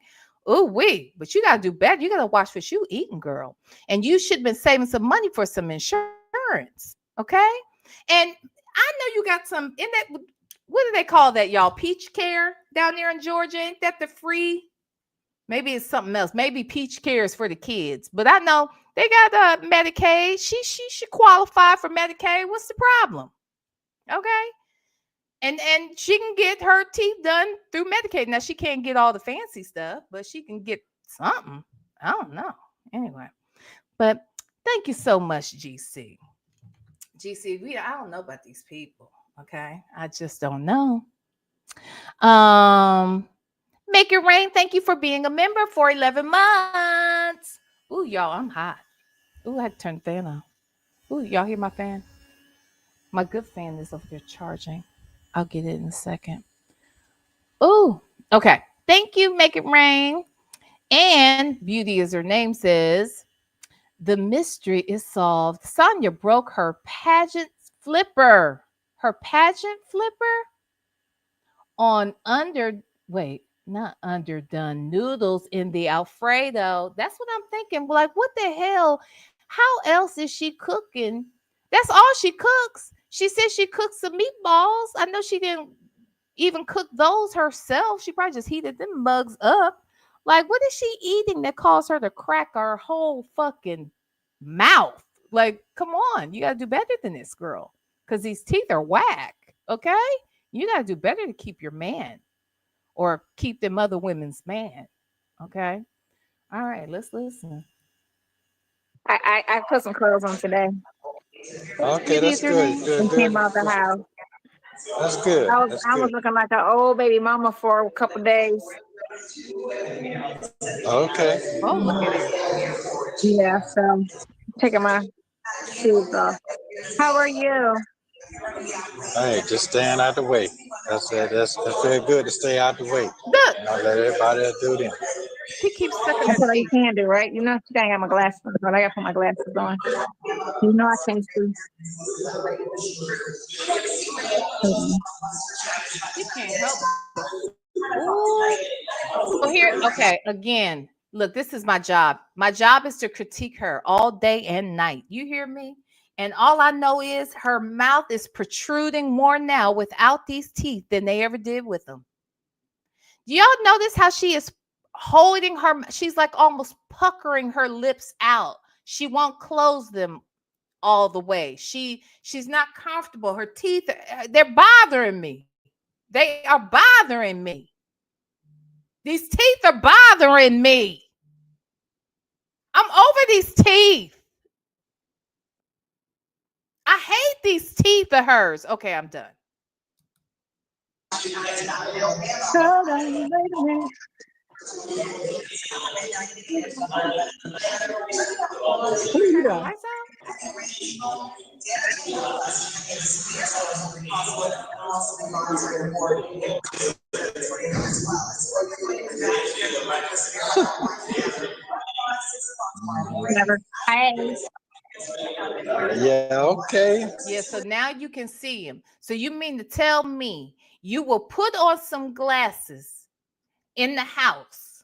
Ooh, wee. But you gotta do better. You gotta watch what you eating, girl. And you should have been saving some money for some insurance. Okay. And I know you got some in that. What do they call that, y'all? Peach Care down there in Georgia? Ain't that the free? Maybe it's something else. Maybe Peach Care is for the kids. But I know they got Medicaid. She should qualify for Medicaid. What's the problem? Okay. And she can get her teeth done through Medicaid. Now, she can't get all the fancy stuff, but she can get something. I don't know. Anyway. But thank you so much, GC. GC, I don't know about these people. Okay. I just don't know. Make it rain. Thank you for being a member for 11 months. Ooh, y'all, I'm hot. Ooh, I had to turn the fan on. Ooh, y'all hear my fan? My good fan is over there charging. I'll get it in a second. Ooh, okay. Thank you. Make it rain. And Beauty, as her name says, the mystery is solved. Sonya broke her pageant flipper. Her pageant flipper on not underdone noodles in the Alfredo. That's what I'm thinking. Like, what the hell? How else is she cooking? That's all she cooks. She said she cooked some meatballs. I know she didn't even cook those herself. She probably just heated them mugs up. Like, what is she eating that caused her to crack her whole fucking mouth? Like, come on. You got to do better than this, girl. Because these teeth are whack. Okay? You got to do better to keep your man or keep them other women's man. Okay? All right, let's listen. I put some clothes on today Okay, that's good. Good, and good. came out the house. That's good. That's I was good. looking like an old baby mama for a couple days. Okay. Oh, look at here. Yeah, so taking my shoes off. How are you? Hey, just staying out the way. That's it. That's very good to stay out the way. Look, Let everybody else do them. she keeps sucking her That's what you teeth. can do, right? You know, she ain't got my glasses on, but I gotta put my glasses on. You know I can't see. She can't help but. Ooh. So here, okay, again, look, this is my job. My job is to critique her all day and night. You hear me? And all I know is her mouth is protruding more now without these teeth than they ever did with them. Do y'all notice how she is holding her? She's like almost puckering her lips out. She won't close them all the way. She's not comfortable. Her teeth, they're bothering me. They are bothering me. These teeth are bothering me. I'm over these teeth. I hate these teeth of hers. Okay, I'm done. Hold on, wait a minute. What are you Turn the doing? lights out. Never. Hey. Yeah, okay. Yeah, so now you can see him. So you mean to tell me you will put on some glasses in the house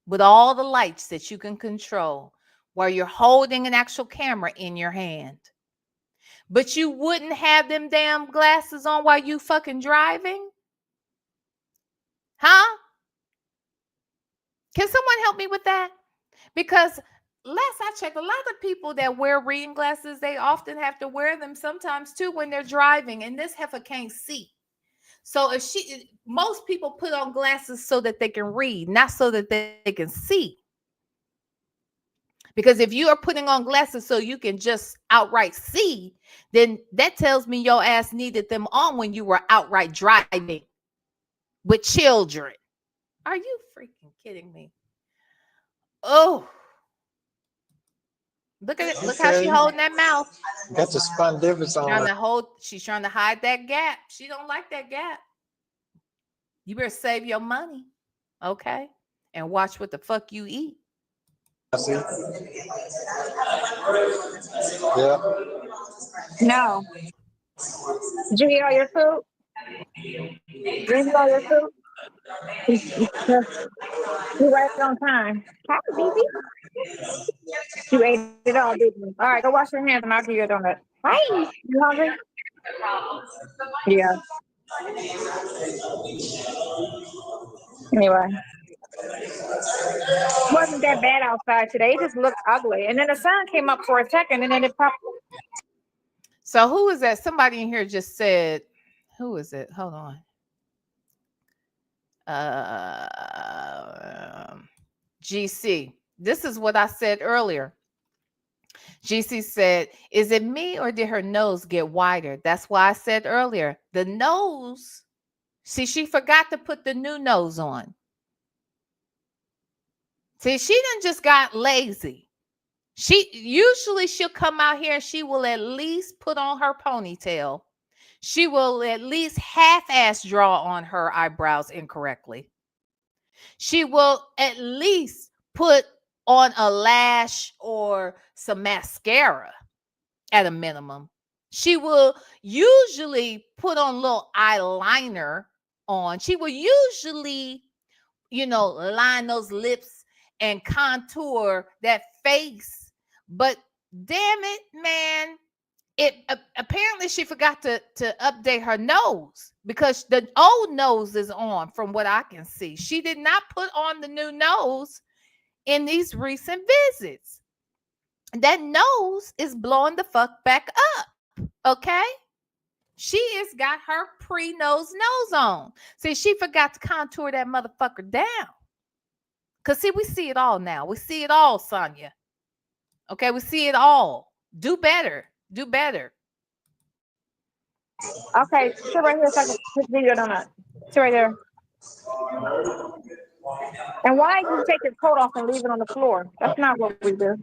with all the lights that you can control while you're holding an actual camera in your hand, but you wouldn't have them damn glasses on while you fucking driving? Huh? Can someone help me with that? Because last I checked, a lot of people that wear reading glasses, they often have to wear them sometimes too when they're driving, and this heifer can't see. So if most people put on glasses so that they can read, not so that they can see. Because if you are putting on glasses so you can just outright see, then that tells me your ass needed them on when you were outright driving with children. Are you freaking kidding me? Oh, look at it. Look how she Okay. holding that mouth. Got the spondivis on. She's trying to hide that gap. She don't like that gap. You better save your money, okay? And watch what the fuck you eat. See? Yeah. No. Did you eat all your food? Did you eat all your food? You right on time. Hi, baby. You ate it all, didn't you? All right, go wash your hands and I'll give you a donut. Hi. You hungry? Yeah. Anyway. It wasn't that bad outside today. It just looked ugly. And then the sun came up for a second and then it popped. So who is that? Somebody in here just said, who is it? Hold on. GC. This is what I said earlier. GC said, is it me or did her nose get wider? That's why I said earlier, the nose. See, she forgot to put the new nose on. See, she done just got lazy. She'll come out here and she will at least put on her ponytail. She will at least half-ass draw on her eyebrows incorrectly. She will at least put on a lash or some mascara at a minimum. She will usually put on a little eyeliner on. She will usually, line those lips and contour that face. But damn it, man, apparently she forgot to update her nose because the old nose is on from what I can see. She did not put on the new nose in these recent visits. That nose is blowing the fuck back up. Okay? She has got her pre-nose nose on. See, she forgot to contour that motherfucker down. Because, see, we see it all now. We see it all, Sonya. Okay? We see it all. Do better. Do better. Okay, sit right here so I can put video donut. Sit right there. And why did you take your coat off and leave it on the floor? That's not what we do.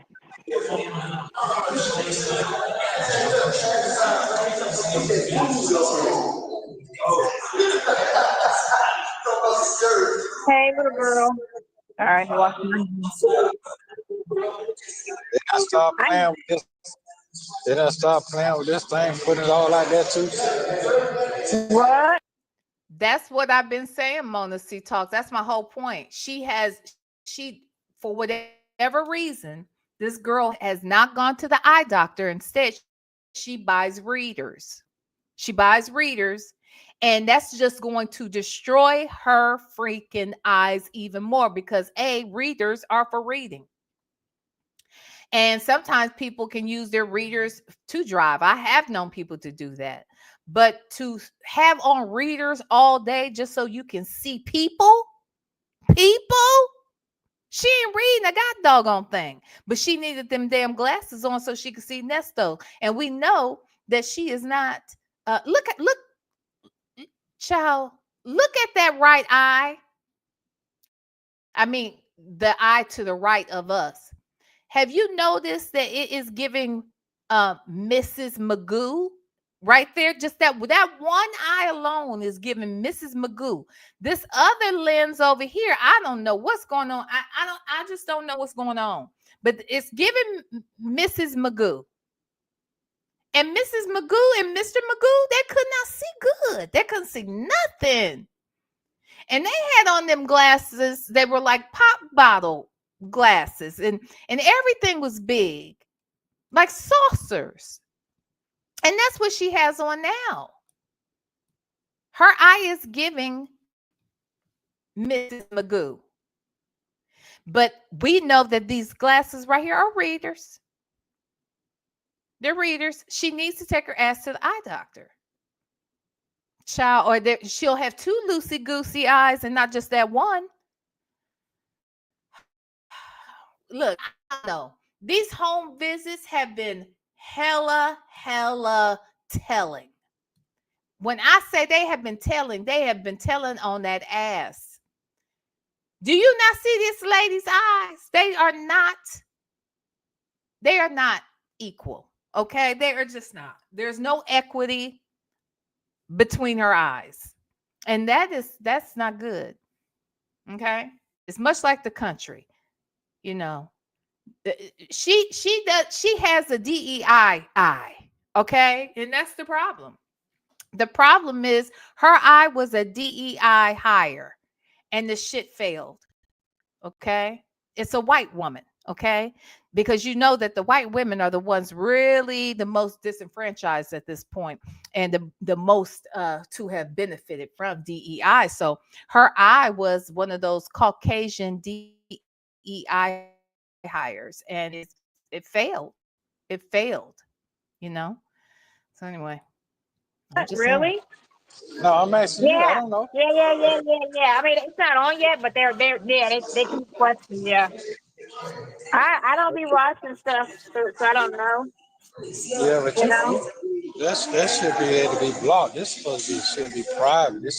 Hey, little girl. All right, wash my hands. They done start playing with this. They done start playing with this thing, putting it all like that too. What? That's what I've been saying, Mona C Talks. That's my whole point. For whatever reason, this girl has not gone to the eye doctor. Instead, she buys readers. She buys readers, and that's just going to destroy her freaking eyes even more because readers are for reading. And sometimes people can use their readers to drive. I have known people to do that. But to have on readers all day just so you can see people, she ain't reading a god doggone thing. But she needed them damn glasses on so she could see Nesto. And we know that she is not. Look, child, look at that right eye. I mean, the eye to the right of us. Have you noticed that it is giving Mrs. Magoo right there? Just that one eye alone is giving Mrs. Magoo. This other lens over here, I don't know what's going on. I just don't know what's going on. But it's giving Mrs. Magoo. And Mrs. Magoo and Mr. Magoo, they could not see good. They couldn't see nothing. And they had on them glasses. They were like pop bottle glasses. And everything was big, like saucers. And that's what she has on now. Her eye is giving Mrs. Magoo. But we know that these glasses right here are readers. They're readers. She needs to take her ass to the eye doctor. Child, or she'll have two loosey-goosey eyes and not just that one. Look, I know these home visits have been hella telling. When I say they have been telling on that ass. Do you not see this lady's eyes? They are not equal. Okay, they are just not. There's no equity between her eyes, and that's not good. Okay, it's much like the country, you know. She has a DEI eye. Okay, and that's the problem. The problem is her eye was a DEI hire, and the shit failed. Okay, it's a white woman. Okay, because you know that the white women are the ones really the most disenfranchised at this point, and the most to have benefited from DEI. So her eye was one of those Caucasian DEI hires, and it failed. It failed, you know. So anyway, I'm just saying. Really? No, I'm asking you. I Yeah. don't know. Yeah. I mean, it's not on yet, but they're they keep questioning. Yeah. I don't be watching stuff, so I don't know. Yeah, but You know, that should be able to be blocked. This should be private. It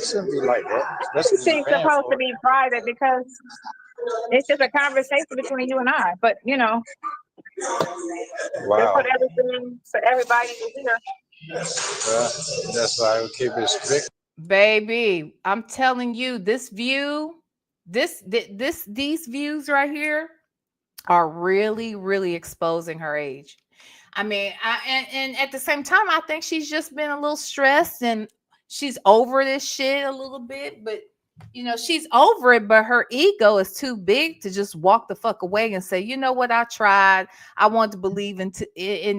shouldn't be like that. Especially if everything's you're paying supposed for to it. be private because it's just a conversation between you and I. But you know, they Wow. put everything for everybody to hear. Well, that's why we keep it strict. Baby, I'm telling you, this view, these views right here are really exposing her age. I mean, and at the same time, I think she's just been a little stressed and she's over this shit a little bit, but you know, she's over it, but her ego is too big to just walk the fuck away and say, you know what, I tried. I wanted to believe in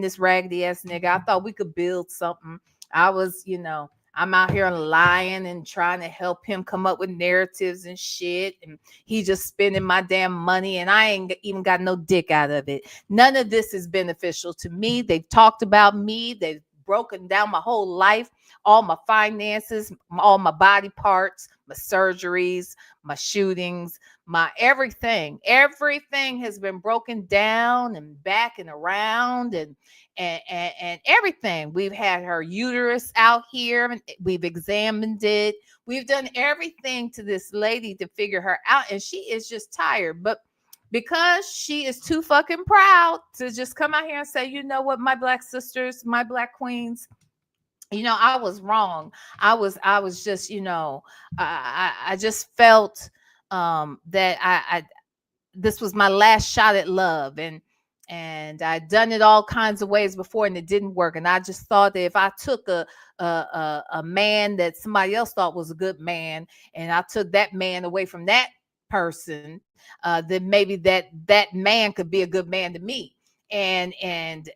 this raggedy ass nigga. I thought we could build something. I was, you know, I'm out here lying and trying to help him come up with narratives and shit. And he just spending my damn money and I ain't even got no dick out of it. None of this is beneficial to me. They've talked about me. They've broken down my whole life, all my finances, all my body parts, my surgeries, my shootings, my everything. Everything has been broken down and back and around and everything. We've had her uterus out here and we've examined it. We've done everything to this lady to figure her out, and she is just tired. But because she is too fucking proud to just come out here and say, you know what, my black sisters, my black queens, you know, I was wrong. I was just, you know, I just felt that I this was my last shot at love, and I'd done it all kinds of ways before and it didn't work. And I just thought that if I took a man that somebody else thought was a good man, and I took that man away from that person, then maybe that man could be a good man to me. And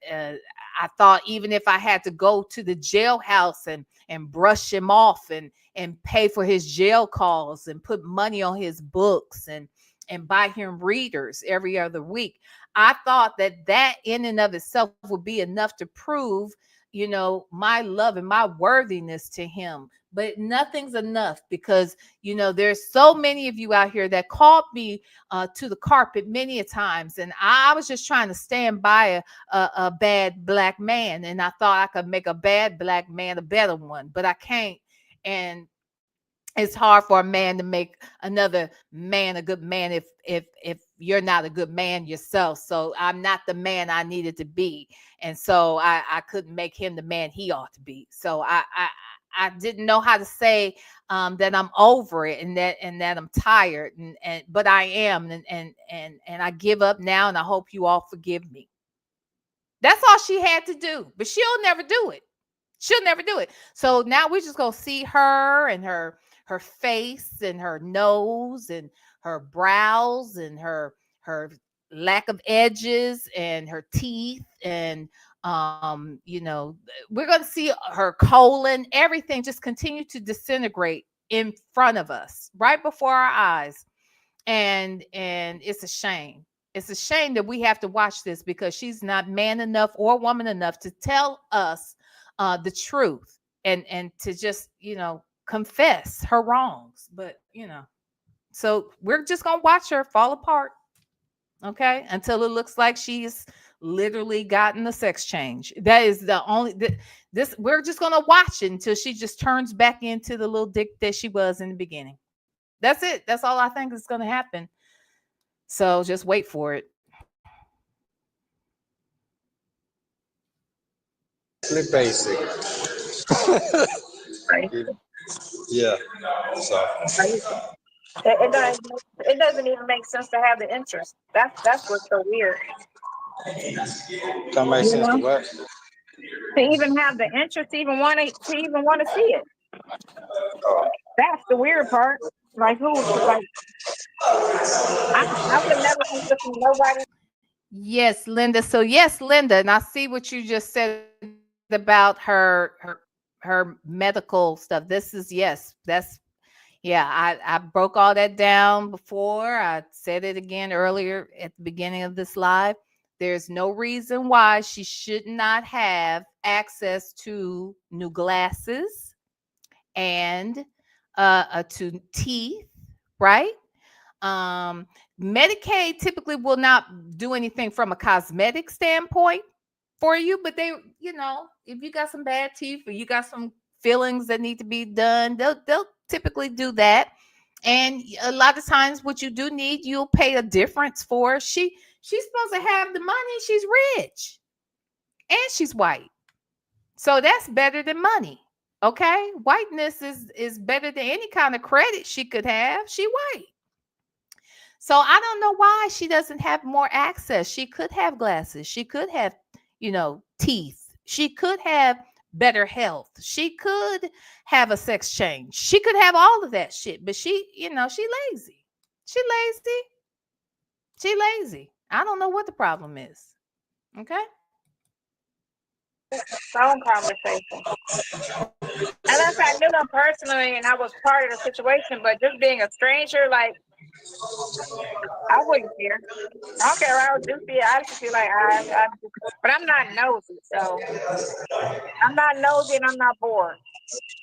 I thought even if I had to go to the jailhouse and brush him off and pay for his jail calls and put money on his books and buy him readers every other week, I thought that in and of itself would be enough to prove, my love and my worthiness to him. But nothing's enough, because there's so many of you out here that called me to the carpet many a times, and I was just trying to stand by a bad black man, and I thought I could make a bad black man a better one, but I can't. And it's hard for a man to make another man a good man if you're not a good man yourself. So I'm not the man I needed to be, and so I couldn't make him the man he ought to be. So I didn't know how to say that I'm over it, and that I'm tired, and but I am, and I give up now, and I hope you all forgive me. That's all she had to do, but she'll never do it. She'll never do it. So now we're just gonna see her and her face and her nose and her brows and her lack of edges and her teeth, and we're gonna see her colon, everything just continue to disintegrate in front of us, right before our eyes. And it's a shame. It's a shame that we have to watch this, because she's not man enough or woman enough to tell us the truth, and to just confess her wrongs. But so we're just gonna watch her fall apart, okay, until it looks like she's literally gotten a sex change. That is the only this we're just gonna watch it until she just turns back into the little dick that she was in the beginning. That's it. That's all I think is gonna happen. So just wait for it. Basic. Right. Yeah. So Right. It doesn't even make sense to have the interest. That's what's so weird. don't make You sense to know, what? to even have the interest, to even want to see it. That's the weird part. Like who? Like I would never listen to nobody. Yes, Linda. So yes, Linda, and I see what you just said about her medical stuff. This is, yes, that's, yeah, I broke all that down before. I said it again earlier at the beginning of this live. There's no reason why she should not have access to new glasses and to teeth, right? Um, Medicaid typically will not do anything from a cosmetic standpoint for you, but they, if you got some bad teeth or you got some fillings that need to be done, they'll typically do that. And a lot of times, what you do need, you'll pay a difference for. She's supposed to have the money. She's rich and she's white, so that's better than money. Okay, whiteness is better than any kind of credit she could have. She white. So I don't know why she doesn't have more access. She could have glasses. She could have, teeth. She could have better health. She could have a sex change. She could have all of that shit. But she lazy. She lazy. She lazy. I don't know what the problem is. Okay. Phone conversation. Unless I knew them personally and I was part of the situation, but just being a stranger, like I wouldn't care. I don't care how juicy. I just feel like but I'm not nosy, so I'm not nosy and I'm not bored.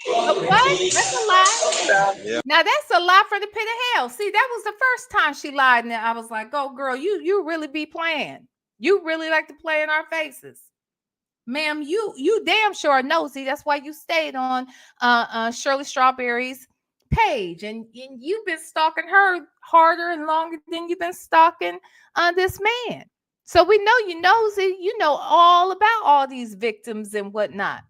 What? That's a lie. So Yeah. Now that's a lie for the pit of hell. See, that was the first time she lied, and I was like, "Oh, girl, you really be playing. You really like to play in our faces, ma'am. You damn sure are nosy. That's why you stayed on Shirley Strawberry's page, and you've been stalking her harder and longer than you've been stalking this man. So we know you nosy. You know all about all these victims and whatnot.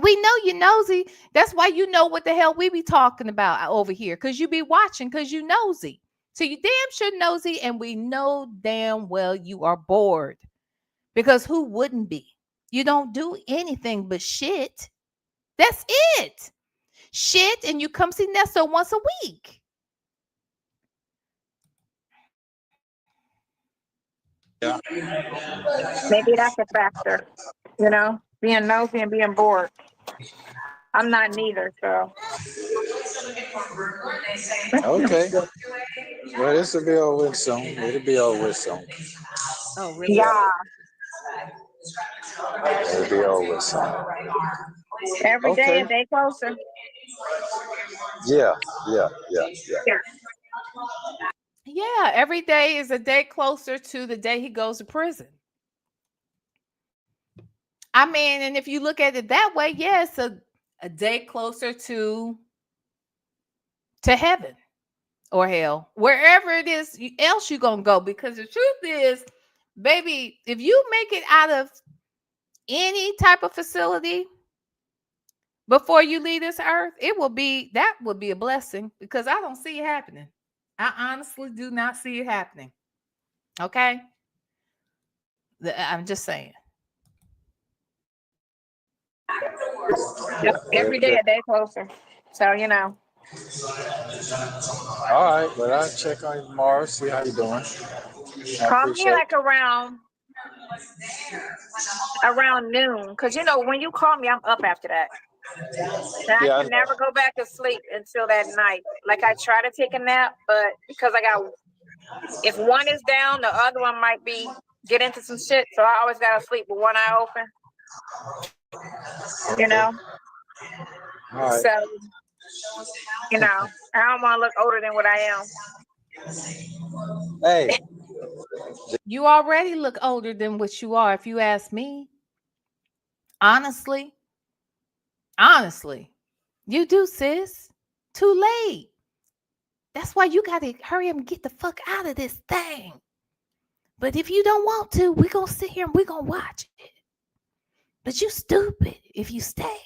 We know you nosy. That's why you know what the hell we be talking about over here, because you be watching, because you nosy. So you damn sure nosy, and we know damn well you are bored, because who wouldn't be? You don't do anything but shit. That's it. Shit, and you come see Nesto once a week. Yeah. maybe that's a factor, being nosy and being bored. I'm not neither, so Okay. Well, this will be over with soon. It'll be over with soon. Oh, really? yeah. It'll be over soon. Every day a day closer. Yeah. Yeah, every day is a day closer to the day he goes to prison. I mean, and if you look at it that way, yes, a day closer to heaven or hell, wherever it is else you're gonna go. Because the truth is, baby, if you make it out of any type of facility before you leave this earth, that would be a blessing, because I don't see it happening. I honestly do not see it happening. Okay, I'm just saying. Yep, every day a day closer. So All right, but I'll check on you tomorrow, see how you're doing. I call me appreciate like around noon, because when you call me, I'm up after that. And I can never go back to sleep until that night. Like, I try to take a nap, but because if one is down, the other one might get into some shit. So I always gotta sleep with one eye open. All right. So I don't want to look older than what I am. Hey, you already look older than what you are, if you ask me. Honestly, you do, sis. Too late. That's why you gotta hurry up and get the fuck out of this thing. But if you don't want to, we're gonna sit here and we're gonna watch it. But you stupid if you stay.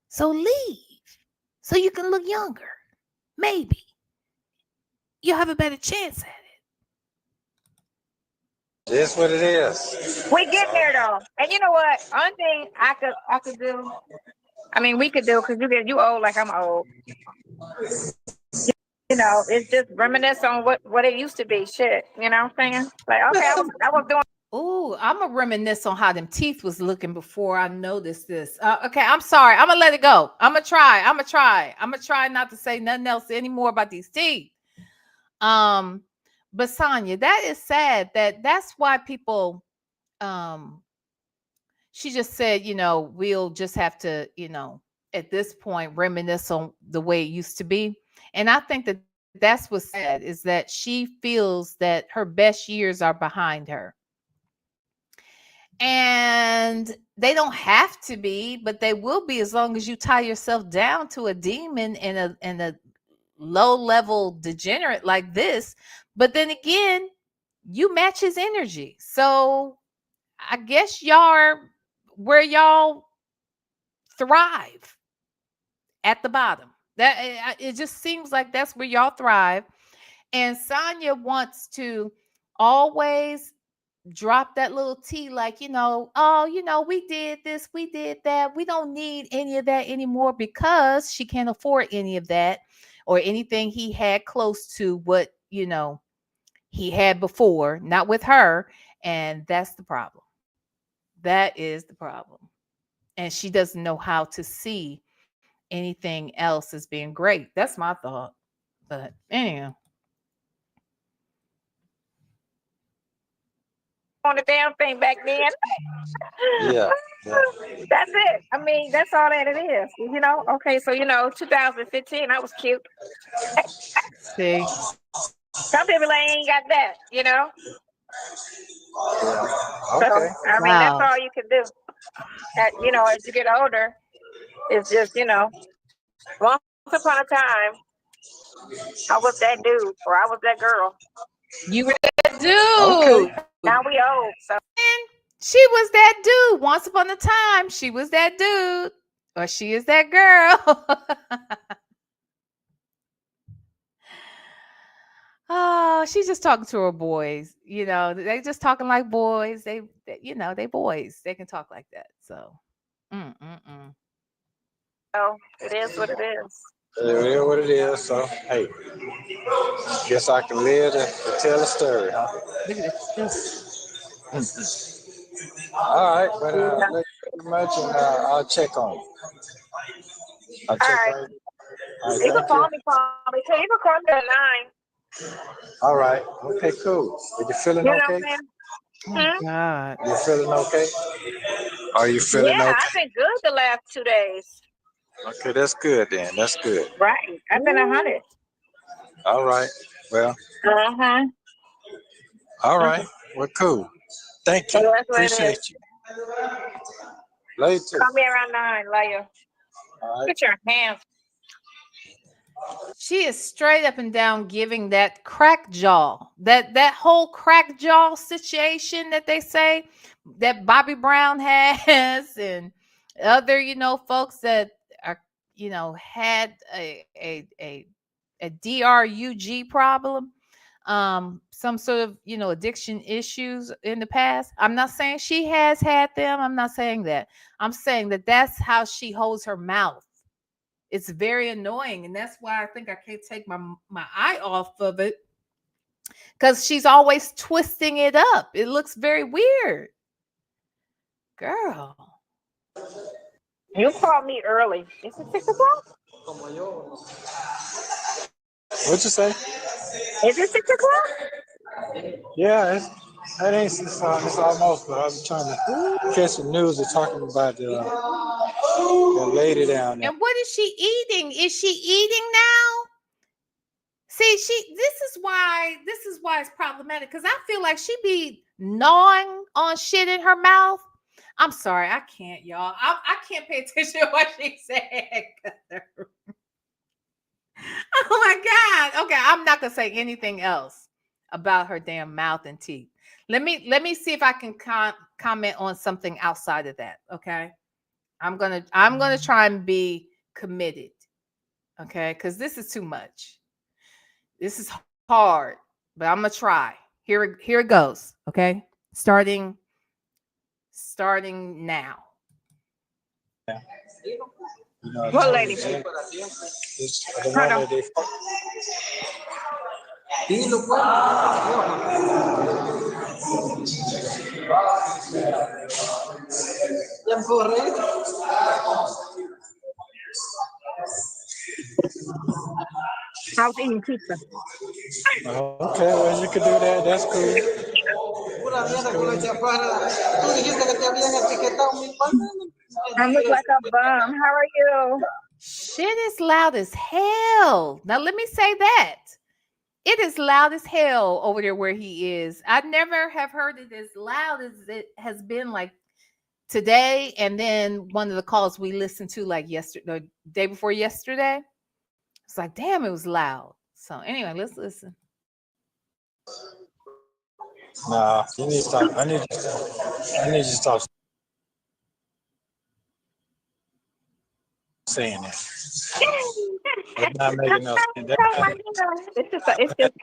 So leave, so you can look younger. Maybe you'll have a better chance at it. That's what it is. We get there though, and you know what? Only thing I could do. I mean, we could do, because you old like I'm old. It's just reminisce on what it used to be. Shit, you know what I'm saying? Like, okay, I was doing. Ooh, I'm gonna reminisce on how them teeth was looking before I noticed this. Okay, I'm sorry. I'm gonna let it go. I'm gonna try not to say nothing else anymore about these teeth. But Sonya, that is sad. That's why people. She just said, we'll just have to, at this point, reminisce on the way it used to be. And I think that's what's sad, is that she feels that her best years are behind her. And they don't have to be, but they will be, as long as you tie yourself down to a demon and a low level degenerate like this. But then again, you match his energy. So I guess y'all are where y'all thrive, at the bottom. That it just seems like that's where y'all thrive. And Sonya wants to always drop that little tea, like, we did this, we did that. We don't need any of that anymore, because she can't afford any of that or anything he had close to what, he had before, not with her. And that's the problem. That is the problem. And she doesn't know how to see anything else as being great. That's my thought. But anyhow. On the damn thing back then. Yeah. That's it. I mean, that's all that it is. Okay, so 2015, I was cute. See. Some people ain't got that, Yeah. Okay. So, I mean, that's all you can do. As you get older, it's just, once upon a time, I was that dude, or I was that girl. You were that dude. Okay. Now we old, so. And she was that dude. Once upon a time, she was that dude, or she is that girl. Oh, she's just talking to her boys. They just talking like boys. They boys. They can talk like that. So, Oh, it is what it is. It is what it is. So, hey, guess I can live to tell a story, huh? Look at this. All right, but thank you very much, and I'll check on you. I'll check on you. All right, you can call me. You can call me at 9. All right. Okay, cool. Are you feeling okay? Oh, God. You feeling okay? Are you feeling Yeah, okay? I've been good the last 2 days. Okay, that's good then. That's good. Right. I've been 100. All right. Well, Uh-huh. all right. Well, cool. Thank So you. that's what it Appreciate is. you. Later. Call me around 9, Leah. All right. Put your hands. She is straight up and down giving that crack jaw. That whole crack jaw situation that they say that Bobby Brown has and other, folks that are, had a DRUG problem, some sort of, addiction issues in the past. I'm not saying she has had them. I'm not saying that. I'm saying that that's how she holds her mouth. It's very annoying, and that's why I think I can't take my eye off of it, because she's always twisting it up. It looks very weird. Girl. You called me early. Is it 6 o'clock? What'd you say? Is it 6 o'clock? Yeah, it's almost, but I'm trying to catch the news. They're talking about the lady down there. And what is she eating? Is she eating now? See, this is why it's problematic, because I feel like she be gnawing on shit in her mouth. I'm sorry, I can't, y'all. I can't pay attention to what she said. Oh my God. Okay, I'm not gonna say anything else about her damn mouth and teeth. Let me see if I can comment on something outside of that. Okay, I'm gonna try and be committed. Okay, because this is too much. This is hard, but I'm gonna try. Here it goes. Okay, starting now. What lady? Hold on. I was eating pizza. Okay, well, you can do that. That's cool. I look like a bum. How are you? Shit is loud as hell. Now let me say that. It is loud as hell over there where he is. I never have heard it as loud as it has been like today. And then one of the calls we listened to like yesterday, the day before yesterday. It's like, damn, it was loud. So anyway, let's listen. Nah, you need to stop. I need you to stop saying that. It's not making no sense. It's just.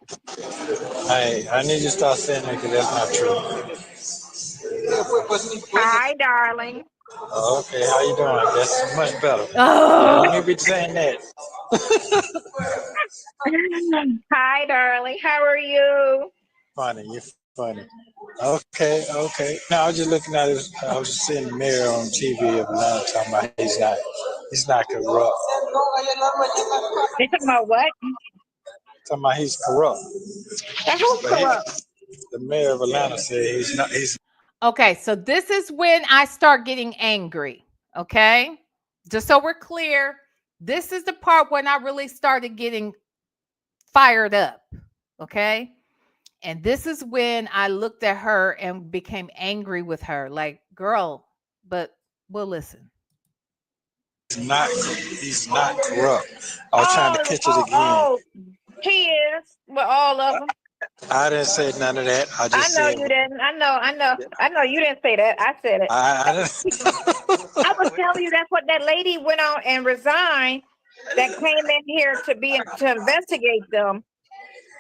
Hey, I need you to stop saying that because that's not true. Hi, darling. Okay, how you doing? That's much better. Oh. Don't be saying that. Hi, darling. How are you? Funny, you're funny. Okay. No, I was just looking at it. I was just seeing the mirror on TV of another talking about he's not corrupt. You talking about what? Talking about he's corrupt. And who's corrupt? The mayor of Atlanta said he's Okay, so this is when I start getting angry. Okay, just so we're clear, this is the part when I really started getting fired up. Okay, and this is when I looked at her and became angry with her, like, girl, but we'll listen. he's not corrupt. I was trying to catch it again. Oh, he is with all of them. I didn't say none of that. I just know said you didn't. I know you didn't say that. I said it. I didn't. I was telling you that's what that lady went on and resigned. That came in here to investigate them,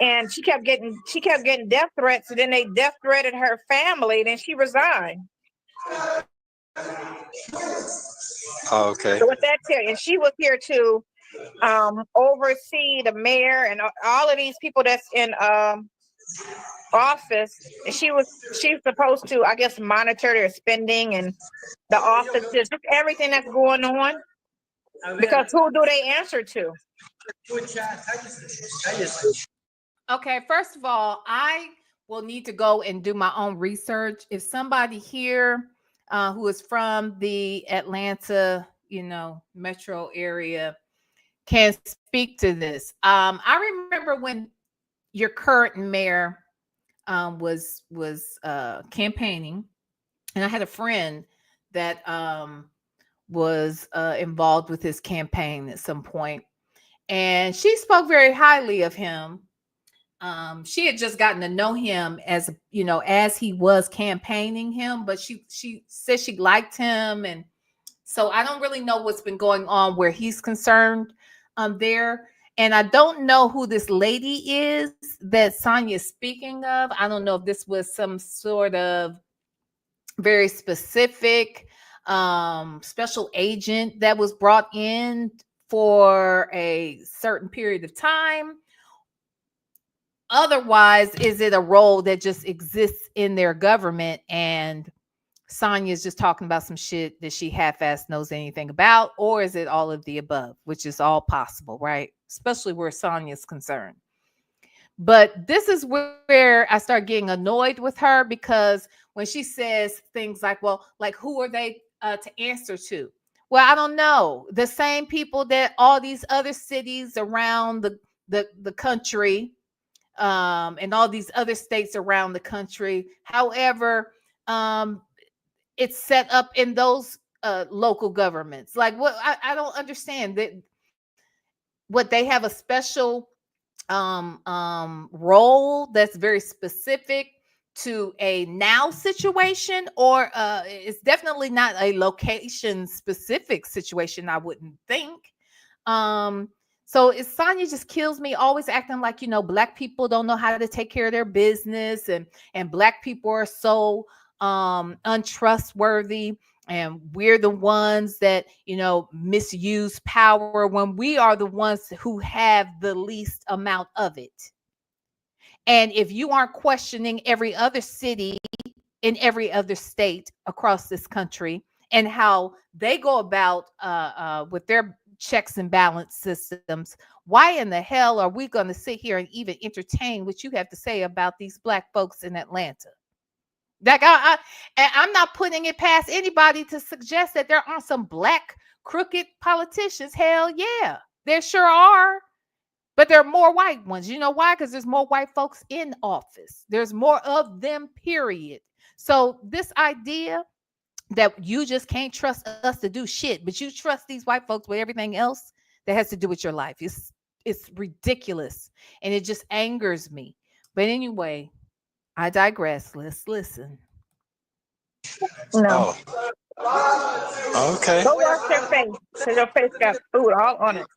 and she kept getting death threats, and then they death threatened her family. Then she resigned. Oh, okay. So what that tell you? And she was here to oversee the mayor and all of these people that's in office. And she's supposed to, I guess, monitor their spending and the offices, just everything that's going on. Because who do they answer to? Okay, first of all, I will need to go and do my own research. If somebody here who is from the Atlanta, metro area, can speak to this. I remember when your current mayor was campaigning, and I had a friend that was involved with his campaign at some point, and she spoke very highly of him. She had just gotten to know him as he was campaigning him, but she said she liked him, and so I don't really know what's been going on where he's concerned there. And I don't know who this lady is that Sonya is speaking of. I don't know if this was some sort of very specific special agent that was brought in for a certain period of time. Otherwise, is it a role that just exists in their government and Sonya is just talking about some shit that she half-assed knows anything about? Or is it all of the above, which is all possible, right? Especially where Sonya is concerned. But this is where I start getting annoyed with her, because when she says things like, well, like, who are they to answer to? Well, I don't know. The same people that all these other cities around the country, and all these other states around the country. However, it's set up in those local governments. Like, what? I don't understand that. What, they have a special role that's very specific to a now situation, or it's definitely not a location specific situation, I wouldn't think. So it's Sonya just kills me, always acting like, black people don't know how to take care of their business, and black people are so untrustworthy, and we're the ones that misuse power, when we are the ones who have the least amount of it. And if you aren't questioning every other city in every other state across this country and how they go about with their checks and balance systems, why in the hell are we going to sit here and even entertain what you have to say about these black folks in Atlanta? Like, I'm not putting it past anybody to suggest that there aren't some black crooked politicians. Hell yeah, there sure are. But there are more white ones. You know why? Because there's more white folks in office. There's more of them, period. So this idea that you just can't trust us to do shit, but you trust these white folks with everything else that has to do with your life, it's ridiculous. And it just angers me. But anyway, I digress. Let's listen. No. Oh, okay. Go wash your face, because your face got food all on it.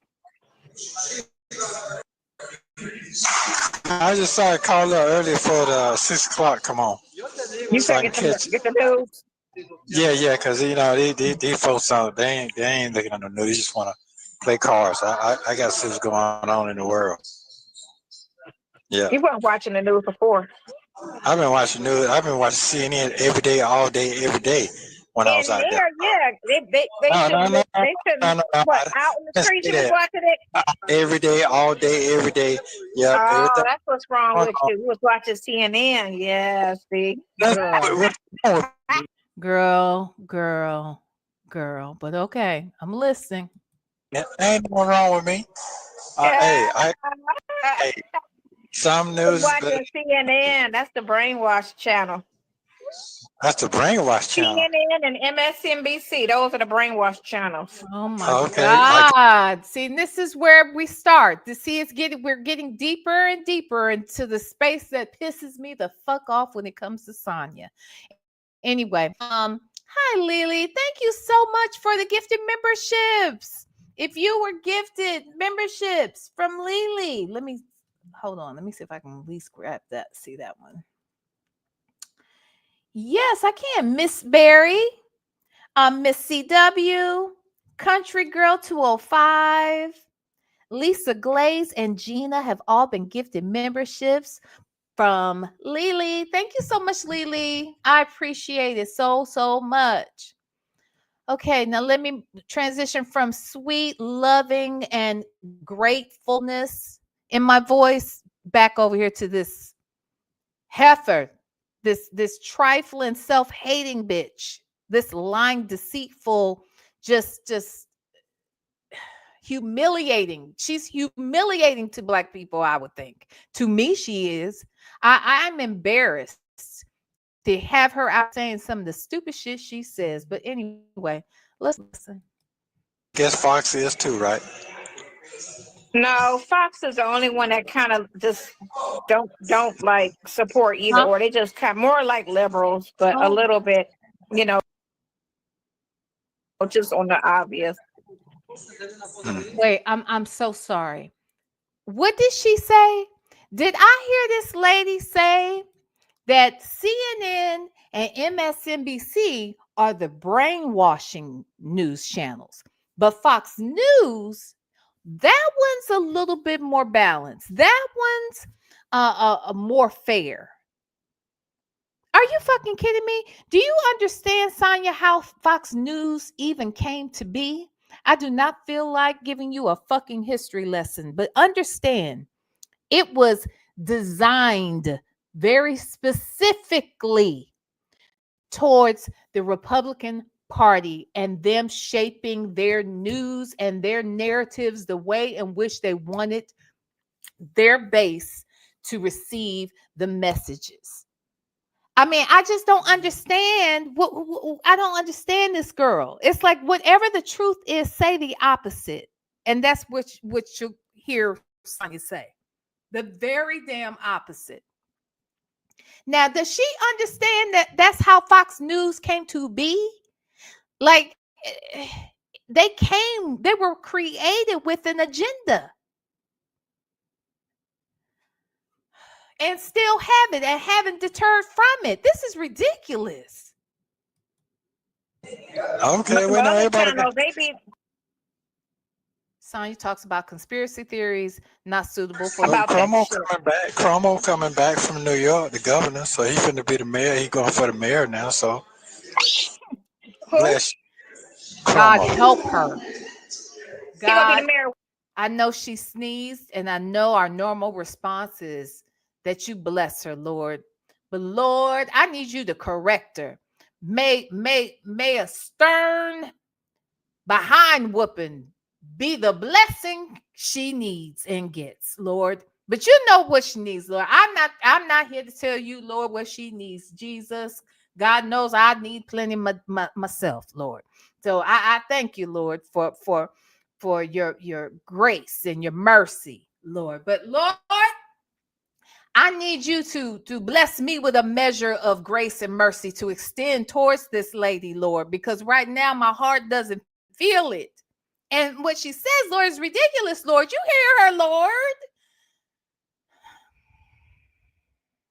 I just saw a call up earlier for the 6 o'clock. Come on. You So I can can catch. get the news. Yeah, because these folks they ain't looking at the news. They just want to play cards. I got to see what's going on in the world. Yeah, You weren't watching the news before. I've been watching news. I've been watching CNN every day, all day, every day when I was And out there. there, yeah, they shouldn't. They shouldn't. What, out in the Let's streets? say You was that. watching it. Every day, all day, every day. Yep, Oh, everything. that's what's wrong going with on. you. You was watching CNN. Yeah, see. What's wrong with Girl. But okay, I'm listening. me? Ain't nothing wrong with me. Hey, some I was news is better. watching CNN. That's the brainwash channel. That's the brainwash channel. CNN and MSNBC. Those are the brainwash channels. Oh my Okay, God. See, this is where we start. To see we're getting deeper and deeper into the space that pisses me the fuck off when it comes to Sonya. Anyway, hi Lily. Thank you so much for the gifted memberships. If you were gifted memberships from Lily, hold on. Let me see if I can at least grab that. See that one. Yes, I can. Miss Berry, Miss CW, Country Girl 205, Lisa Glaze, and Gina have all been gifted memberships from Lily. Thank you so much, Lily. I appreciate it so much. Okay, now let me transition from sweet, loving, and gratefulness in my voice back over here to this heifer, this trifling, self-hating bitch this lying, deceitful, just humiliating. She's humiliating to Black people, I would think. To me, she is. I'm embarrassed to have her out saying some of the stupid shit she says. But anyway, let's listen. Guess Fox is too, right? No, Fox is the only one that kind of just don't like support either, or they just kind of more like liberals, but a little bit, you know, just on the obvious. Wait, I'm so sorry. What did she say? Did I hear this lady say that CNN and MSNBC are the brainwashing news channels, but Fox News, that one's a little bit more balanced. That one's more fair. Are you fucking kidding me? Do you understand, Sonya, how Fox News even came to be? I do not feel like giving you a fucking history lesson, but understand it was designed very specifically towards the Republican Party and them shaping their news and their narratives the way in which they wanted their base to receive the messages. I mean, I just don't understand. I don't understand this girl. It's like whatever the truth is, say the opposite, and that's what you hear Sonya say. The very damn opposite. Now, does she understand that that's how Fox News came to be? Like, they were created with an agenda. And still have it and haven't deterred from it. This is ridiculous. Okay, well, now everybody. Sonya talks about conspiracy theories not suitable for Cuomo coming back from New York, the governor, so he's going to be the mayor. He's going for the mayor now, so bless you. God help her. God, I know she sneezed, and I know our normal response is that you bless her, Lord. But Lord, I need you to correct her. May a stern behind whooping be the blessing she needs and gets, Lord. But you know what she needs, Lord. I'm not here to tell you, Lord, what she needs. Jesus, God knows I need plenty myself, Lord. So I thank you, Lord, for your grace and your mercy, Lord. But Lord, I need you to bless me with a measure of grace and mercy to extend towards this lady, Lord, because right now my heart doesn't feel it. And what she says, Lord, is ridiculous, Lord. You hear her, Lord.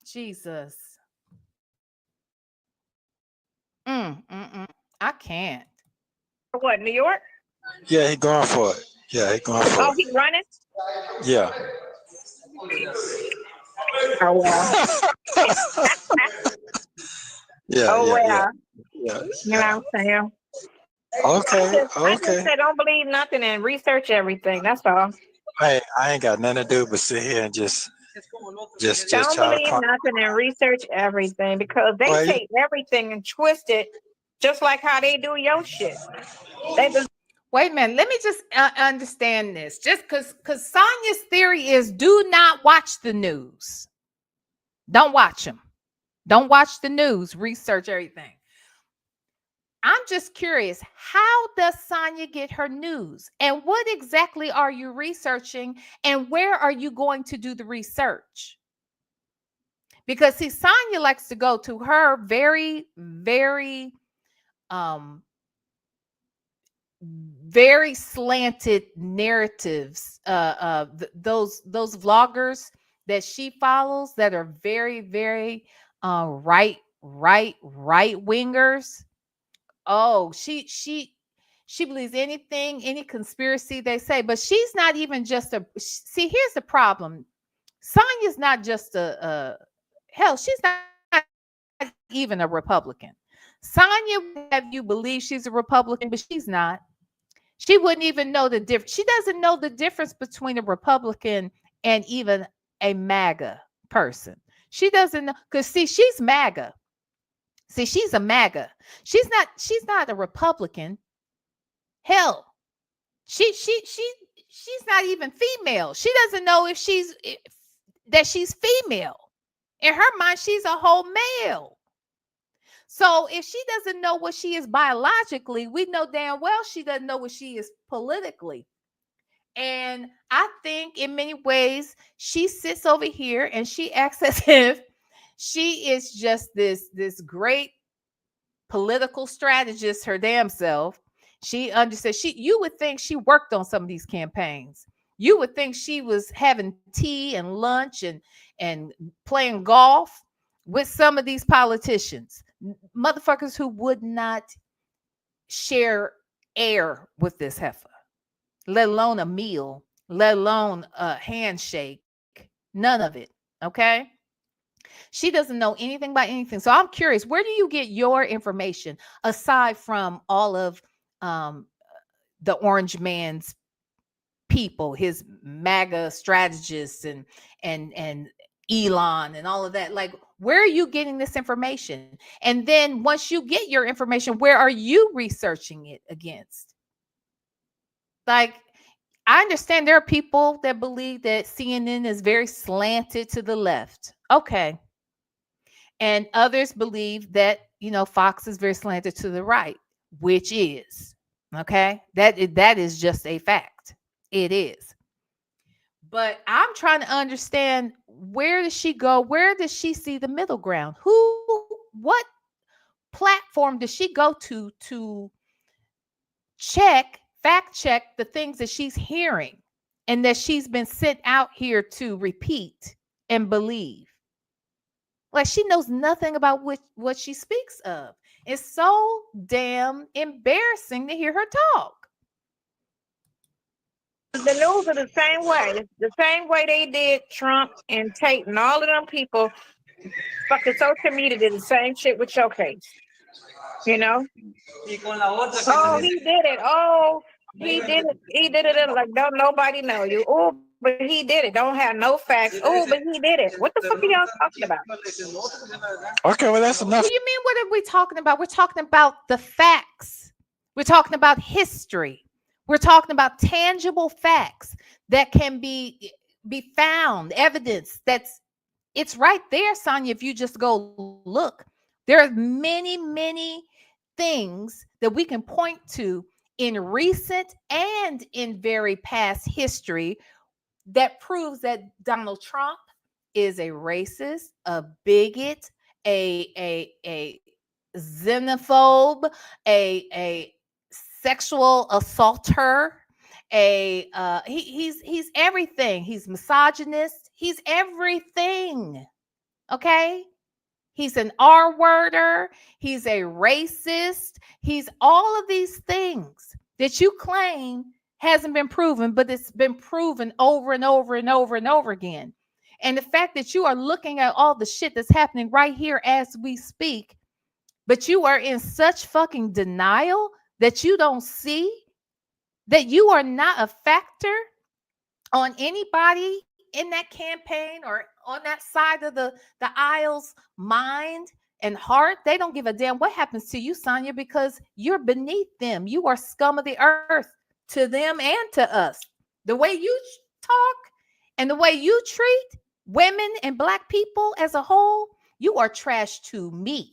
Jesus. I can't. What, New York? Yeah, he going for it. Oh, he's running? Yeah. Oh, well. Yeah. Oh, yeah, well. yeah. You know what I'm saying? Okay. I just said don't believe nothing and research everything. That's all. I ain't got nothing to do but sit here and just Don't try believe to. nothing and research everything because they take everything and twist it just like how they do your shit. Wait a minute. Let me just understand this. Just because Sonya's theory is do not watch the news. Don't watch them. Don't watch the news. Research everything. I'm just curious, how does Sonya get her news? And what exactly are you researching? And where are you going to do the research? Because see, Sonya likes to go to her very, very, very slanted narratives. Those vloggers that she follows that are very, very right wingers. Oh, she believes anything, any conspiracy they say, but she's not even just a. See, here's the problem. Sonya's not just a hell. She's not even a Republican. Sonya would have you believe she's a Republican, but she's not. She wouldn't even know the difference. She doesn't know the difference between a Republican and even a MAGA person. She doesn't know because see, she's MAGA. See, she's a MAGA. She's not a Republican. Hell, she's not even female. She doesn't know that she's female. In her mind, she's a whole male. So if she doesn't know what she is biologically, we know damn well she doesn't know what she is politically. And I think in many ways, she sits over here and she acts as if she is just this great political strategist, her damn self. She understands. You would think she worked on some of these campaigns. You would think she was having tea and lunch and playing golf with some of these politicians, motherfuckers who would not share air with this heifer, let alone a meal, let alone a handshake. None of it. Okay. She doesn't know anything about anything. So I'm curious, where do you get your information aside from all of um, the Orange Man's people, his MAGA strategists and Elon and all of that? Like, where are you getting this information? And then once you get your information, where are you researching it against? Like, I understand there are people that believe that CNN is very slanted to the left. Okay. And others believe that, Fox is very slanted to the right, which is, okay? That is just a fact. It is. But I'm trying to understand, where does she go? Where does she see the middle ground? What platform does she go to fact check the things that she's hearing and that she's been sent out here to repeat and believe? Like, she knows nothing about what she speaks of. It's so damn embarrassing to hear her talk. The news are the same way. It's the same way they did Trump and Tate and all of them people. Fucking social media did the same shit with your case. You know? Oh, he did it. Oh, he did it. He did it. Like, don't nobody know you. Oh, but he did it. Don't have no facts. Oh, but he did it. What the fuck are y'all talking about? Okay, well, that's enough. What do you mean? What are we talking about? We're talking about the facts. We're talking about history. We're talking about tangible facts that can be found, evidence it's right there, Sonya. If you just go look, there are many, many things that we can point to in recent and in very past history that proves that Donald Trump is a racist, a bigot, a xenophobe, a sexual assaulter, he's everything. He's misogynist. He's everything. Okay? He's an R-worder. He's a racist. He's all of these things that you claim hasn't been proven, but it's been proven over and over and over and over again. And the fact that you are looking at all the shit that's happening right here as we speak, but you are in such fucking denial that you don't see that you are not a factor on anybody in that campaign or on that side of the aisle's mind and heart. They don't give a damn what happens to you, Sonya, because you're beneath them. You are scum of the earth to them and to us. The way you talk and the way you treat women and Black people as a whole, you are trash to me.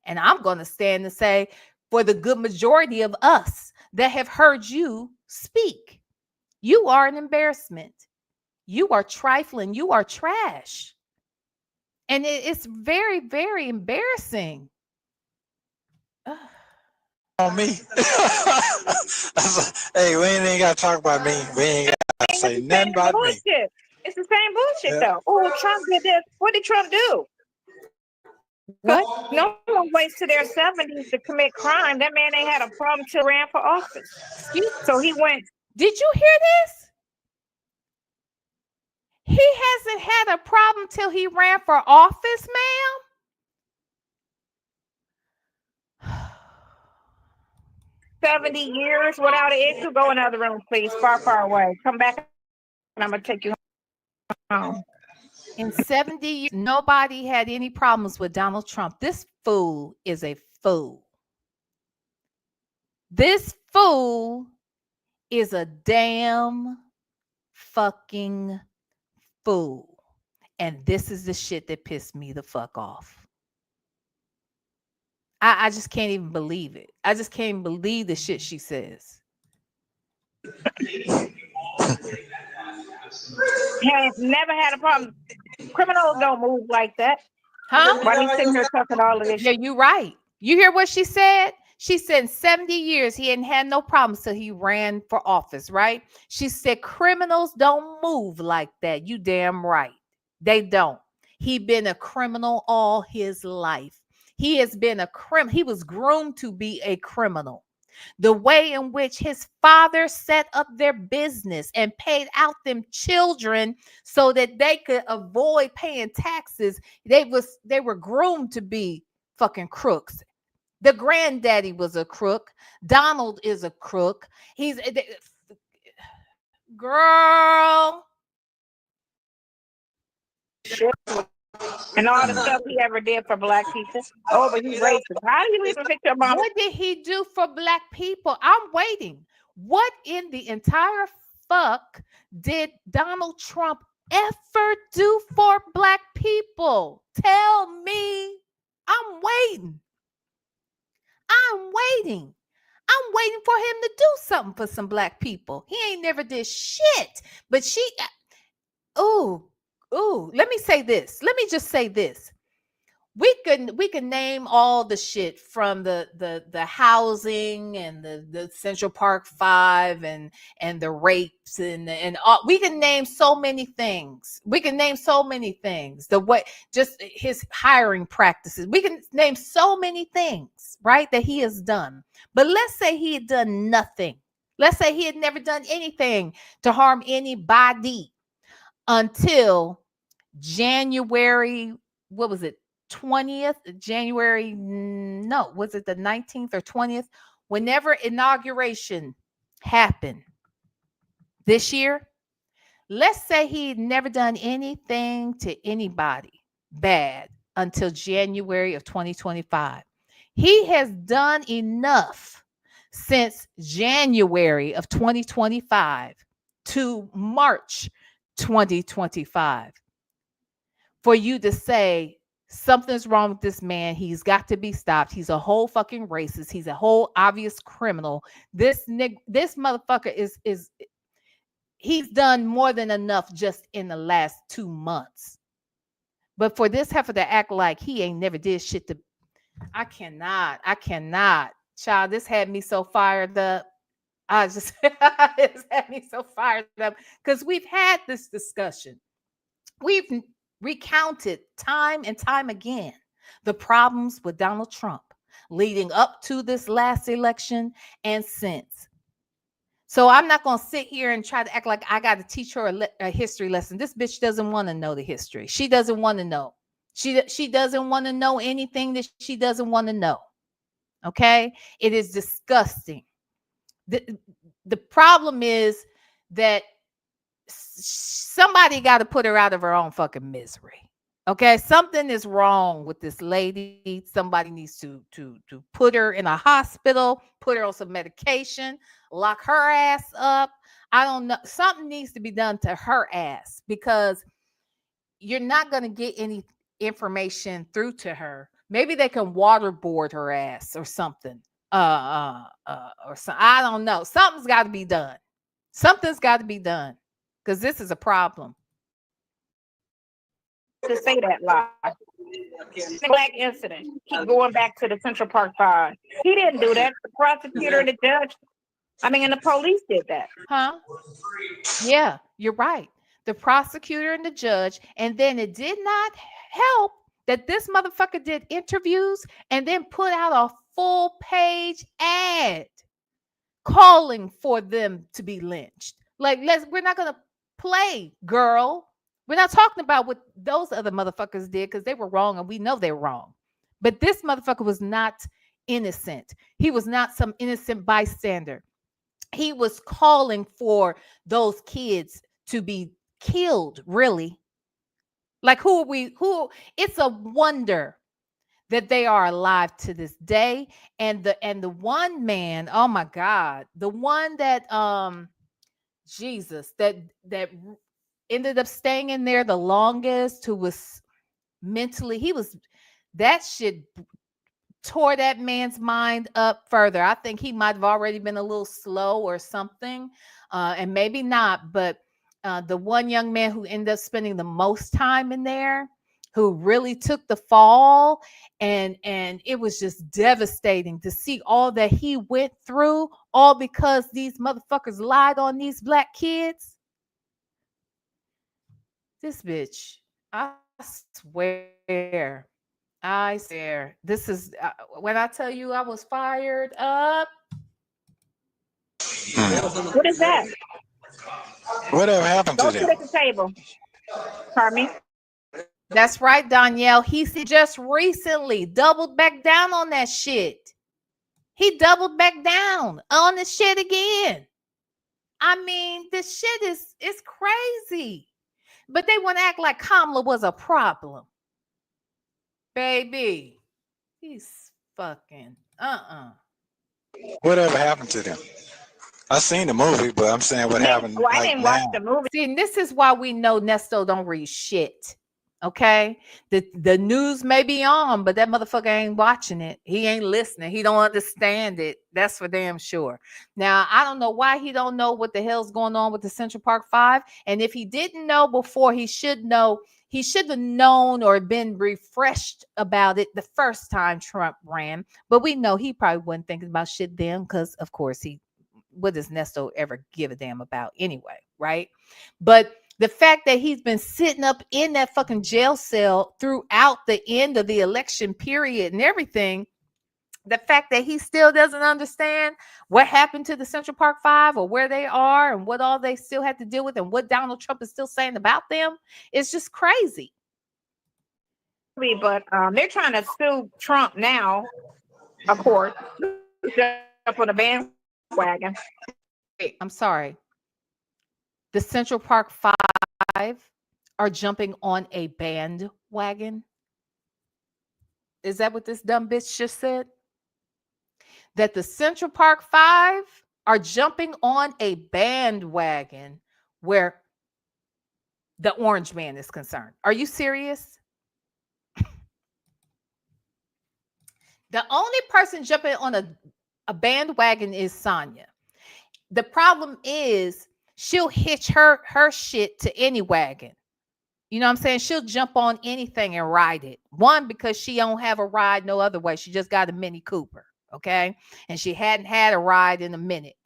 And I'm going to stand and say, for the good majority of us that have heard you speak, you are an embarrassment. You are trifling. You are trash. And it's very, very embarrassing. On me. Hey, we ain't got to talk about me. We ain't got to say nothing about me. It's the same bullshit, though. Oh, Trump did this. What did Trump do? What? No one waits to their 70s to commit crime. That man ain't had a problem till he ran for office. So he went. Did you hear this? He hasn't had a problem till he ran for office, ma'am. 70 years without an issue. Go in the other room, please. Far, far away. Come back and I'm going to take you home. In 70 years, nobody had any problems with Donald Trump. This fool is a fool. This fool is a damn fucking fool. And this is the shit that pissed me the fuck off. I just can't even believe it. I just can't believe the shit she says. Has never had a problem. Criminals don't move like that. Huh? Why you sitting here talking all of this? Yeah, you're right. You hear what she said? She said in 70 years he hadn't had no problems till he ran for office, right? She said criminals don't move like that. You damn right. They don't. He been a criminal all his life. He has been a criminal. He was groomed to be a criminal. The way in which his father set up their business and paid out them children so that they could avoid paying taxes, they were groomed to be fucking crooks. The granddaddy was a crook. Donald is a crook. He's girl. And all the stuff he ever did for black people. Oh, but he's racist. How do you even pick your mom? What did he do for black people? I'm waiting. What in the entire fuck did Donald Trump ever do for black people? Tell me. I'm waiting. I'm waiting for him to do something for some black people. He ain't never did shit. But let me say this. Let me just say this. We can name all the shit from the housing and the Central Park 5 and the rapes and all. We can name so many things. The way, just his hiring practices. We can name so many things, right, that he has done. But let's say he had done nothing. Let's say he had never done anything to harm anybody until January, what was it? 20th January, no, was it the 19th or 20th? Whenever inauguration happened this year, let's say he'd never done anything to anybody bad until January of 2025. He has done enough since January of 2025 to March 2025 for you to say something's wrong with this man. He's got to be stopped. He's a whole fucking racist. He's a whole obvious criminal. This motherfucker is he's done more than enough just in the last 2 months. But for this heifer to act like he ain't never did shit to, I cannot. Child, this had me so fired up. It's had me so fired up because we've had this discussion. We've recounted time and time again the problems with Donald Trump leading up to this last election and since. So I'm not going to sit here and try to act like I got to teach her a history lesson. This bitch doesn't want to know the history. She doesn't want to know. She doesn't want to know anything that she doesn't want to know. Okay? It is disgusting. The problem is that somebody got to put her out of her own fucking misery. Okay, something is wrong with this lady. Somebody needs to put her in a hospital, put her on some medication, lock her ass up. I don't know. Something needs to be done to her ass because you're not going to get any information through to her. Maybe they can waterboard her ass or something. Or so I don't know. Something's got to be done. Something's got to be done because this is a problem. To say that lie. Black incident. Keep going back to the Central Park 5. He didn't do that. The prosecutor and the judge, and the police did that. Huh? Yeah, you're right. The prosecutor and the judge. And then it did not help that this motherfucker did interviews and then put out a full page ad calling for them to be lynched. Like, we're not going to play, girl. We're not talking about what those other motherfuckers did because they were wrong and we know they're wrong. But this motherfucker was not innocent. He was not some innocent bystander. He was calling for those kids to be killed, really. Like who are we? Who? It's a wonder that they are alive to this day. And the one man, oh my God, the one that Jesus that ended up staying in there the longest, who was mentally, he was, that shit tore that man's mind up further. I think he might have already been a little slow or something, and maybe not. But the one young man who ended up spending the most time in there, who really took the fall, and it was just devastating to see all that he went through, all because these motherfuckers lied on these black kids. This bitch, I swear. I swear. This is when I tell you I was fired up. What is that? Whatever happened to Don't them? sit at the table. Pardon me? That's right, Danielle. He just recently doubled back down on that shit. He doubled back down on the shit again. I mean, this shit is crazy. But they want to act like Kamala was a problem. Baby, he's fucking Whatever happened to them? I seen the movie, but I'm saying what happened. Well, I like didn't now. watch the movie. See, and this is why we know Nesto don't read shit. Okay, the news may be on, but that motherfucker ain't watching it. He ain't listening. He don't understand it. That's for damn sure. Now, I don't know why he don't know what the hell's going on with the Central Park Five. And if he didn't know before, he should know. He should have known or been refreshed about it the first time Trump ran. But we know he probably wasn't thinking about shit then, because of course what does Nesto ever give a damn about anyway, right? But the fact that he's been sitting up in that fucking jail cell throughout the end of the election period and everything, the fact that he still doesn't understand what happened to the Central Park Five or where they are and what all they still had to deal with and what Donald Trump is still saying about them, is just crazy. But they're trying to sue Trump now, of course, up on the bandwagon. Wait, I'm sorry. The Central Park Five are jumping on a bandwagon. Is that what this dumb bitch just said? That the Central Park Five are jumping on a bandwagon where the orange man is concerned. Are you serious? The only person jumping on a bandwagon is Sonya. The problem is she'll hitch her shit to any wagon. You know what I'm saying? She'll jump on anything and ride it. One, because she don't have a ride no other way. She just got a Mini Cooper, okay? And she hadn't had a ride in a minute.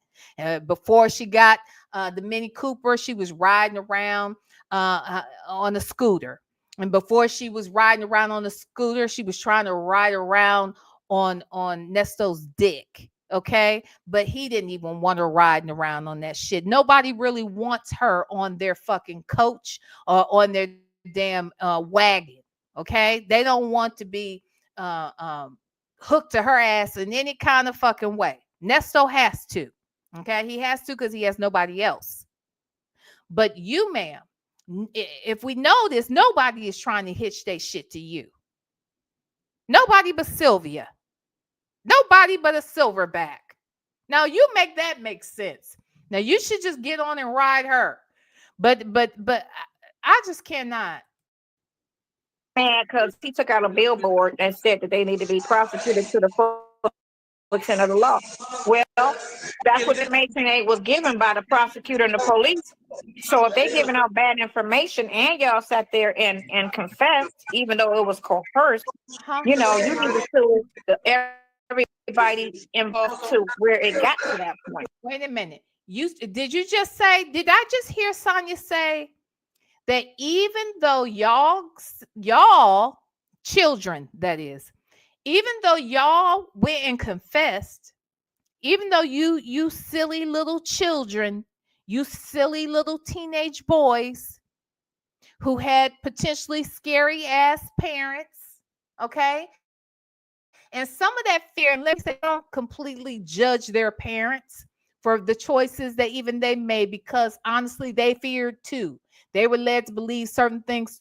Before she got the Mini Cooper, she was riding around on a scooter. And before she was riding around on a scooter, she was trying to ride around on Nesto's dick. Okay, but he didn't even want her riding around on that shit. Nobody really wants her on their fucking coach or on their damn wagon. Okay, they don't want to be hooked to her ass in any kind of fucking way. Nesto has to. Okay, he has to because he has nobody else. But you, ma'am, if we know this, nobody is trying to hitch their shit to you. Nobody but Sylvia. Nobody but a silverback. Now you make that make sense. Now you should just get on and ride her. But I just cannot. Man, because he took out a billboard that said that they need to be prosecuted to the full extent of the law. Well, that's what the information aid was given by the prosecutor and the police. So if they giving out bad information and y'all sat there and confessed, even though it was coerced, you know, you need to sue everybody involved to where it got to that point. Wait a minute. Did you just say, did I just hear Sonya say that even though y'all children, that is, even though y'all went and confessed, even though you silly little children, you silly little teenage boys who had potentially scary ass parents, okay? And some of that fear, and let me say, don't completely judge their parents for the choices that even they made, because honestly, they feared too. They were led to believe certain things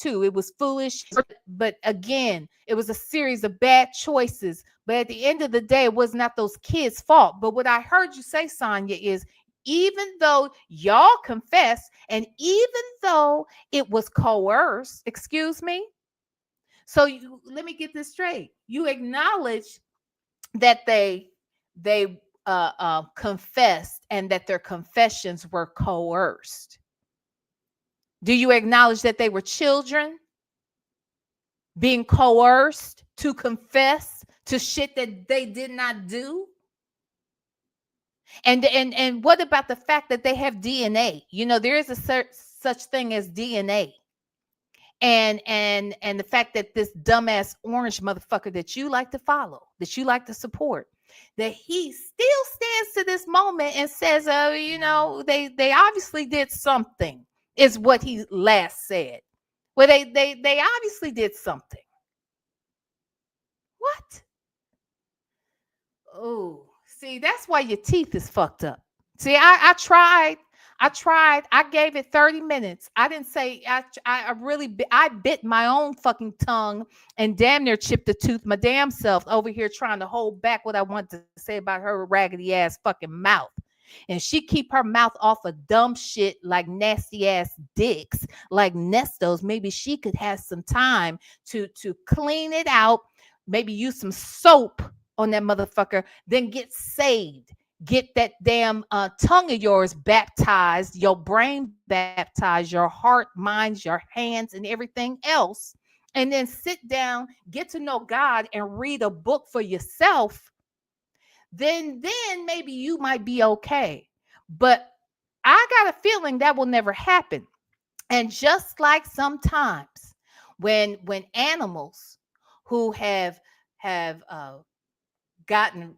too. It was foolish, but again, it was a series of bad choices. But at the end of the day, it was not those kids' fault. But what I heard you say, Sonya, is even though y'all confess, and even though it was coerced, excuse me. So let me get this straight. You acknowledge that they confessed and that their confessions were coerced. Do you acknowledge that they were children being coerced to confess to shit that they did not do? And what about the fact that they have DNA? You know, there is a such thing as DNA. And the fact that this dumbass orange motherfucker that you like to follow, that you like to support, that he still stands to this moment and says, you know, they obviously did something, is what he last said. Well, they obviously did something. What? Oh, see, that's why your teeth is fucked up. See, I tried. I gave it 30 minutes. I didn't say, I bit my own fucking tongue and damn near chipped a tooth my damn self over here trying to hold back what I want to say about her raggedy ass fucking mouth. And she keep her mouth off of dumb shit like nasty ass dicks, like Nestos. Maybe she could have some time to clean it out, maybe use some soap on that motherfucker, then get saved. Get that damn tongue of yours baptized, your brain baptized, your heart, mind, your hands, and everything else. And then sit down, get to know God, and read a book for yourself. Then maybe you might be okay. But I got a feeling that will never happen. And just like sometimes when animals who have gotten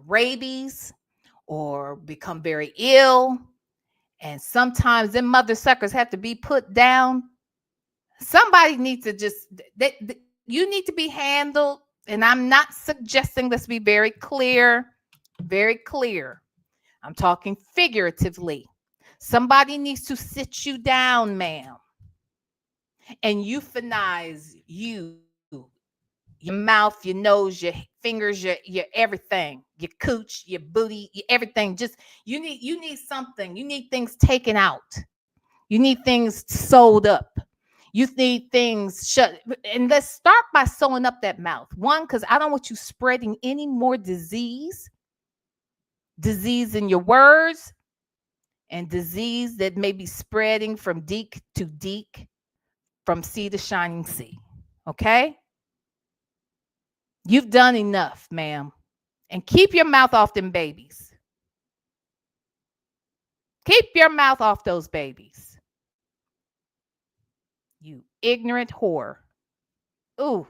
rabies or become very ill, and sometimes them mother suckers have to be put down, somebody needs to just you need to be handled. And I'm not suggesting, let's be very clear, I'm talking figuratively. Somebody needs to sit you down, ma'am, and euthanize you, your mouth, your nose, your fingers, your everything, your cooch, your booty, your everything. Just you need something. You need things taken out. You need things sewed up. You need things shut. And let's start by sewing up that mouth. One, because I don't want you spreading any more disease in your words, and disease that may be spreading from deek to deek, from sea to shining sea. Okay? You've done enough, ma'am. And keep your mouth off them babies. Keep your mouth off those babies. You ignorant whore. Ooh,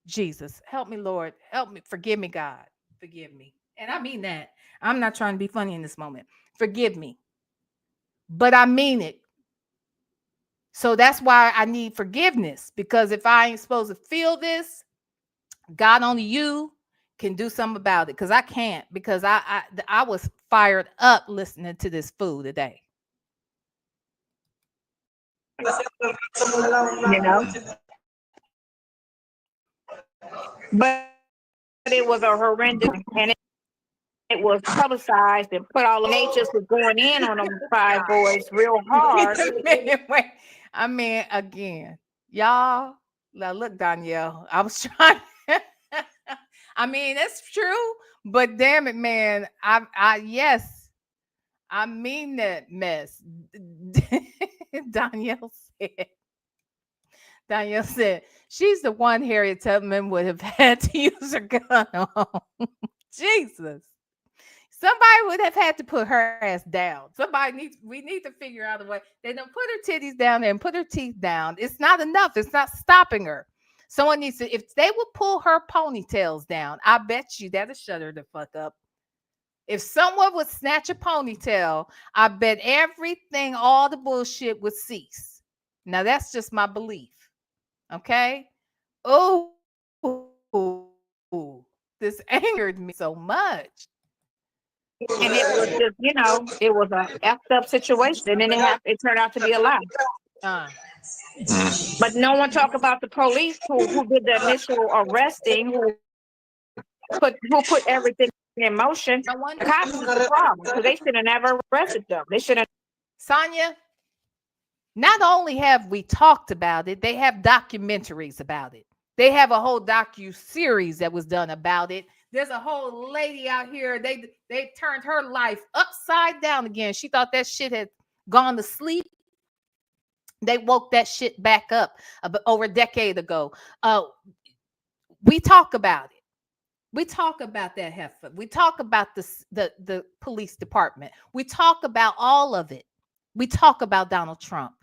Jesus. Help me, Lord. Help me. Forgive me, God. Forgive me. And I mean that. I'm not trying to be funny in this moment. Forgive me. But I mean it. So that's why I need forgiveness. Because if I ain't supposed to feel this, God, only you can do something about it, because I can't, because I was fired up listening to this fool today. You know, but it was a horrendous, and it was publicized and put all the natures was going in on them five boys real hard. Wait, I mean, again, y'all. Now look, Danielle, I was trying. I mean, that's true, but damn it, man, yes, I mean that mess. Danielle said she's the one Harriet Tubman would have had to use her gun on. Jesus. Somebody would have had to put her ass down. We need to figure out a way. They don't put her titties down there and put her teeth down. It's not enough. It's not stopping her. Someone needs to, if they would pull her ponytails down, I bet you that'll shut her the fuck up. If someone would snatch a ponytail, I bet everything, all the bullshit would cease. Now that's just my belief. Okay? Oh, this angered me so much. And it was just, it was a effed up situation, and then it turned out to be a lie. But no one talk about the police who did the initial arresting, who put everything in motion. I wonder, The cops is the problem, because they should have never arrested them. They should have. Sonya, not only have we talked about it, they have documentaries about it. They have a whole docu-series that was done about it. There's a whole lady out here, they turned her life upside down again. She thought that shit had gone to sleep. They woke that shit back up over a decade ago. We talk about it. We talk about that heifer. We talk about the police department. We talk about all of it. We talk about Donald Trump.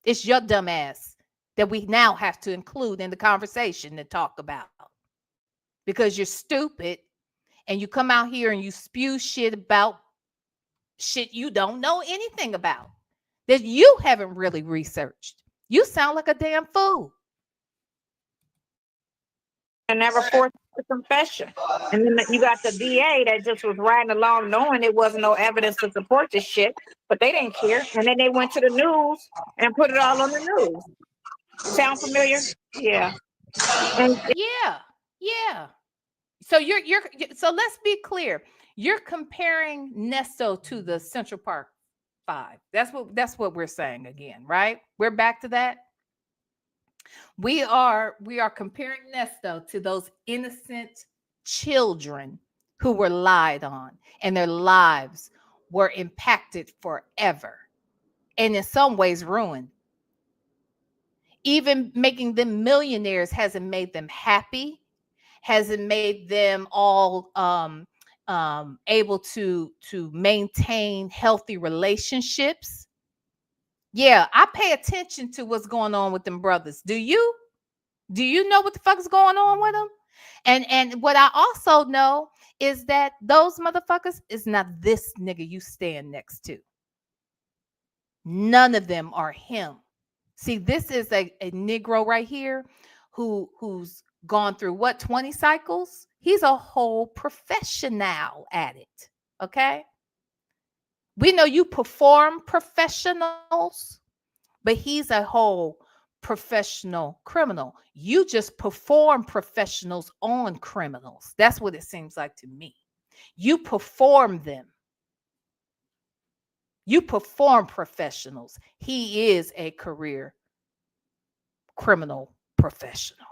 It's your dumb ass that we now have to include in the conversation to talk about, because you're stupid and you come out here and you spew shit about shit you don't know anything about, that you haven't really researched. You sound like a damn fool. And never forced a confession. And then you got the DA that just was riding along knowing there wasn't no evidence to support this shit, but they didn't care. And then they went to the news and put it all on the news. Sound familiar? Yeah. And Yeah. So so let's be clear. You're comparing Nesto to the Central Park 5. That's what we're saying again, right? We're back to that. We are comparing Nesto to those innocent children who were lied on, and their lives were impacted forever, and in some ways ruined. Even making them millionaires hasn't made them happy, hasn't made them all able to maintain healthy relationships. Yeah, I pay attention to what's going on with them brothers. Do you? Do you know what the fuck is going on with them? And what I also know is that those motherfuckers is not this nigga you stand next to. None of them are him. See, this is a Negro right here who's gone through what, 20 cycles? He's a whole professional at it. Okay. We know you perform professionals, but he's a whole professional criminal. You just perform professionals on criminals. That's what it seems like to me. You perform them. You perform professionals. He is a career criminal professional.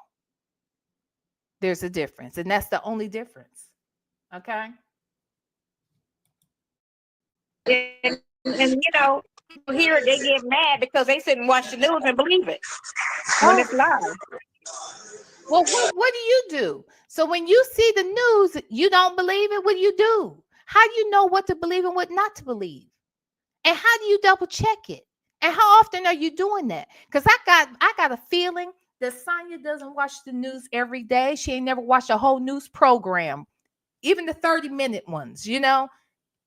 There's a difference, and that's the only difference. Okay? you know, people hear it, they get mad because they sit and watch the news and believe it when it's live. Well, what do you do? So when you see the news, you don't believe it. What do you do? How do you know what to believe and what not to believe? And how do you double check it? And how often are you doing that? Because I got a feeling that Sonya doesn't watch the news every day. She ain't never watched a whole news program, even the 30-minute ones, you know?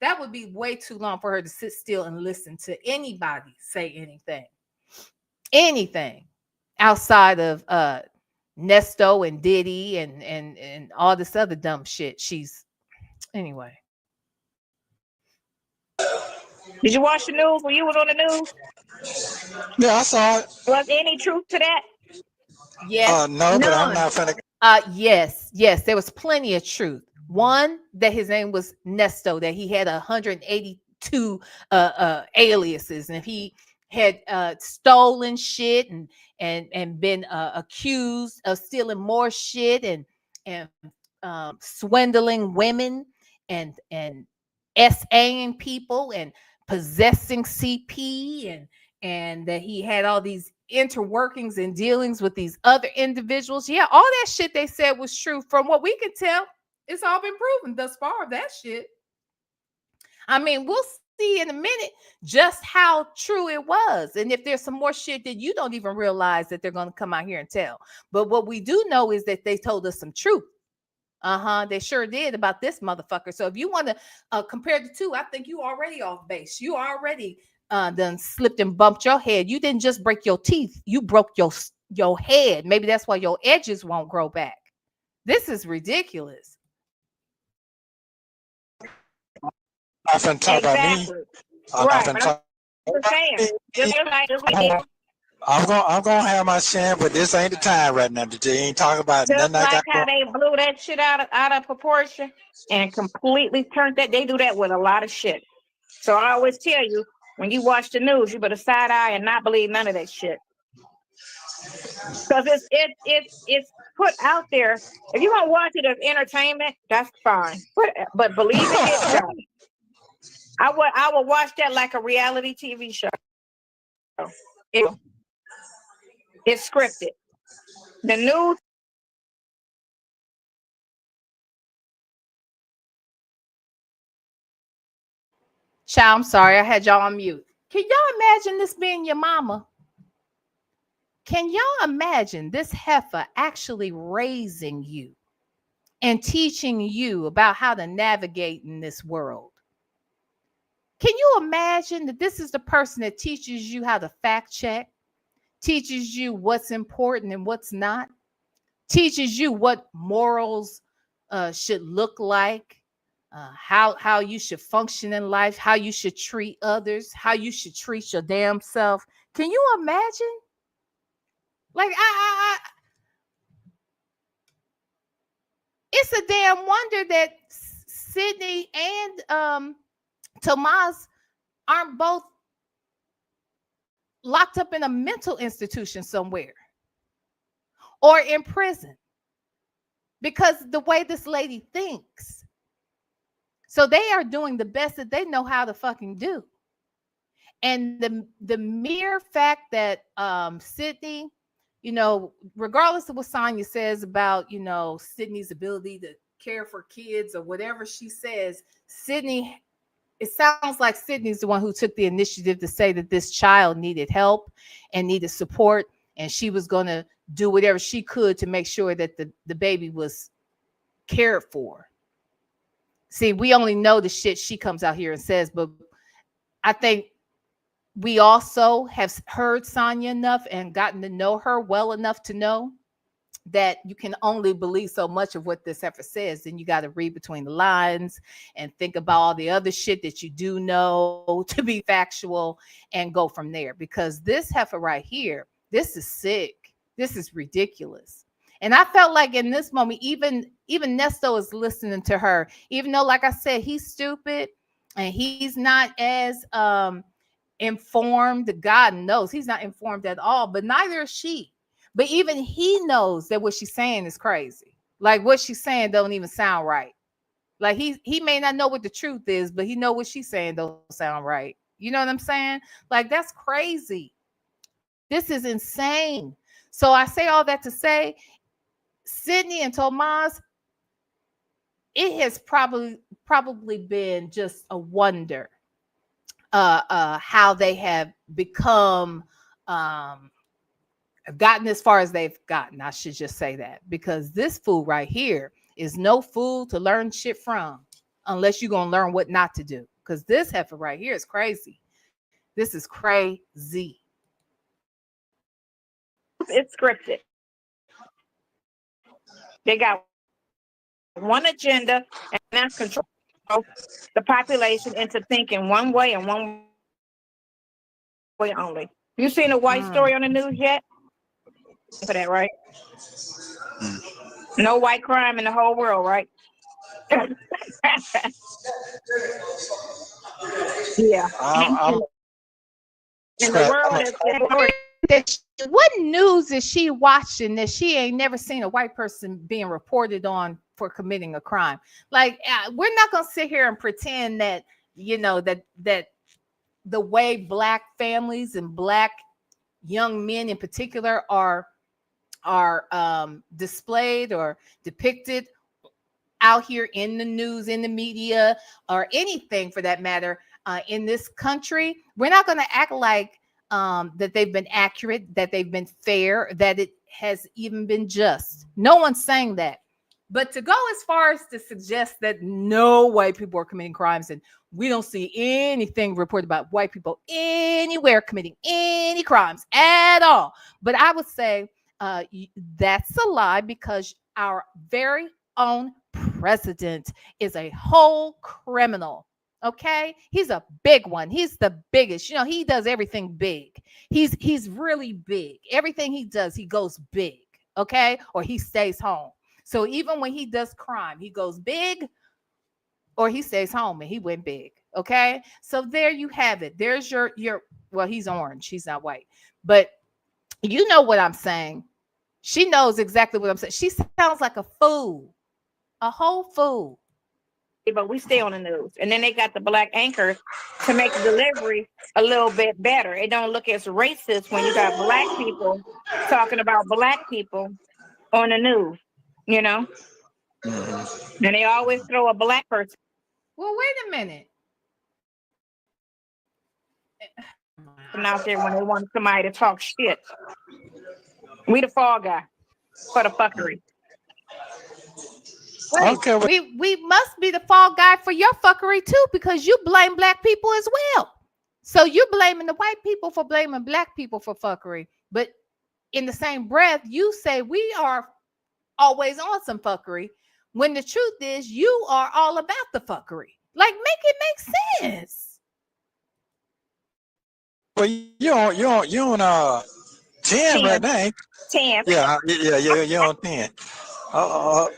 That would be way too long for her to sit still and listen to anybody say anything outside of Nesto and Diddy and all this other dumb shit. Anyway. Did you watch the news when you was on the news? Yeah, I saw it. Was any truth to that? Yes. No, but I'm not finna. Yes, there was plenty of truth. One, that his name was Nesto, that he had 182 aliases, and if he had stolen shit and been accused of stealing more shit and swindling women and SAing people and possessing CP and that he had all these interworkings and dealings with these other individuals. Yeah, all that shit they said was true. From what we can tell, it's all been proven thus far, that shit. I mean, we'll see in a minute just how true it was. And if there's some more shit that you don't even realize that they're going to come out here and tell. But what we do know is that they told us some truth. They sure did about this motherfucker. So if you want to compare the two, I think you already off base. You already done slipped and bumped your head. You didn't just break your teeth. You broke your head. Maybe that's why your edges won't grow back. This is ridiculous. I'm finna talk about me. Right. I'm saying, just like I'm gonna have my share, but this ain't the time right now. You ain't talking about Just nothing I like got how going. they blew that shit out of proportion and completely turned that. They do that with a lot of shit. So I always tell you, when you watch the news, you better side eye and not believe none of that shit. Because it's put out there. If you want to watch it as entertainment, that's fine. But believing it, don't. I would watch that like a reality TV show. It, it's scripted. The news. Child, I'm sorry, I had y'all on mute. Can y'all imagine this being your mama? Can y'all imagine this heifer actually raising you and teaching you about how to navigate in this world? Can you imagine that this is the person that teaches you how to fact check, teaches you what's important and what's not, teaches you what morals should look like, how you should function in life, how you should treat others, how you should treat your damn self? Can you imagine? Like it's a damn wonder that Sydney and Tomas aren't both locked up in a mental institution somewhere or in prison because the way this lady thinks. So they are doing the best that they know how to fucking do. And the mere fact that Sydney, regardless of what Sonya says about, Sydney's ability to care for kids or whatever she says, Sydney, it sounds like Sydney's the one who took the initiative to say that this child needed help and needed support, and she was going to do whatever she could to make sure that the baby was cared for. See, we only know the shit she comes out here and says, but I think we also have heard Sonya enough and gotten to know her well enough to know that you can only believe so much of what this heifer says. Then you got to read between the lines and think about all the other shit that you do know to be factual and go from there. Because this heifer right here, this is sick. This is ridiculous. And I felt like in this moment, even Nesto is listening to her, even though, like I said, he's stupid and he's not as informed. God knows he's not informed at all, but neither is she. But even he knows that what she's saying is crazy. Like what she's saying don't even sound right. Like he may not know what the truth is, but he know what she's saying don't sound right. You know what I'm saying? Like that's crazy. This is insane. So I say all that to say, Sydney and Tomas, it has probably been just a wonder how they have become gotten as far as they've gotten. I should just say that, because this fool right here is no fool to learn shit from unless you're gonna learn what not to do, because this heifer right here is crazy. This is crazy. It's scripted. They got one agenda, and that's control the population into thinking one way and one way only. You seen a white story on the news yet? For that, right? No white crime in the whole world, right? Yeah. I'm In the world, What news is she watching that she ain't never seen a white person being reported on for committing a crime? Like, we're not gonna sit here and pretend that that the way Black families and Black young men in particular are displayed or depicted out here in the news, in the media, or anything for that matter, in this country. We're not going to act like that they've been accurate, that they've been fair, that it has even been just. No one's saying that. But to go as far as to suggest that no white people are committing crimes and we don't see anything reported about white people anywhere committing any crimes at all. But I would say that's a lie, because our very own president is a whole criminal. Okay, he's a big one. He's the biggest. You know, he does everything big. He's really big. Everything he does, he goes big. Okay, or he stays home. So even when he does crime, he goes big or he stays home and he went big. Okay, so there you have it. There's your. Well, he's orange. He's not white, but you know what I'm saying. She knows exactly what I'm saying. She sounds like a fool, a whole fool. But we stay on the news. And then they got the black anchors to make the delivery a little bit better. It don't look as racist when you got black people talking about black people on the news, you know? Mm-hmm. And they always throw a black person Well, wait a minute. out there when they want somebody to talk shit. We the fall guy for the fuckery. Wait, Okay, well, we must be the fall guy for your fuckery too, because you blame black people as well. So you're blaming the white people for blaming black people for fuckery. But in the same breath, you say we are always on some fuckery, when the truth is you are all about the fuckery. Like, make it make sense. well, you on 10 right 10. now, ain't 10. you? Yeah, you're on 10. Uh,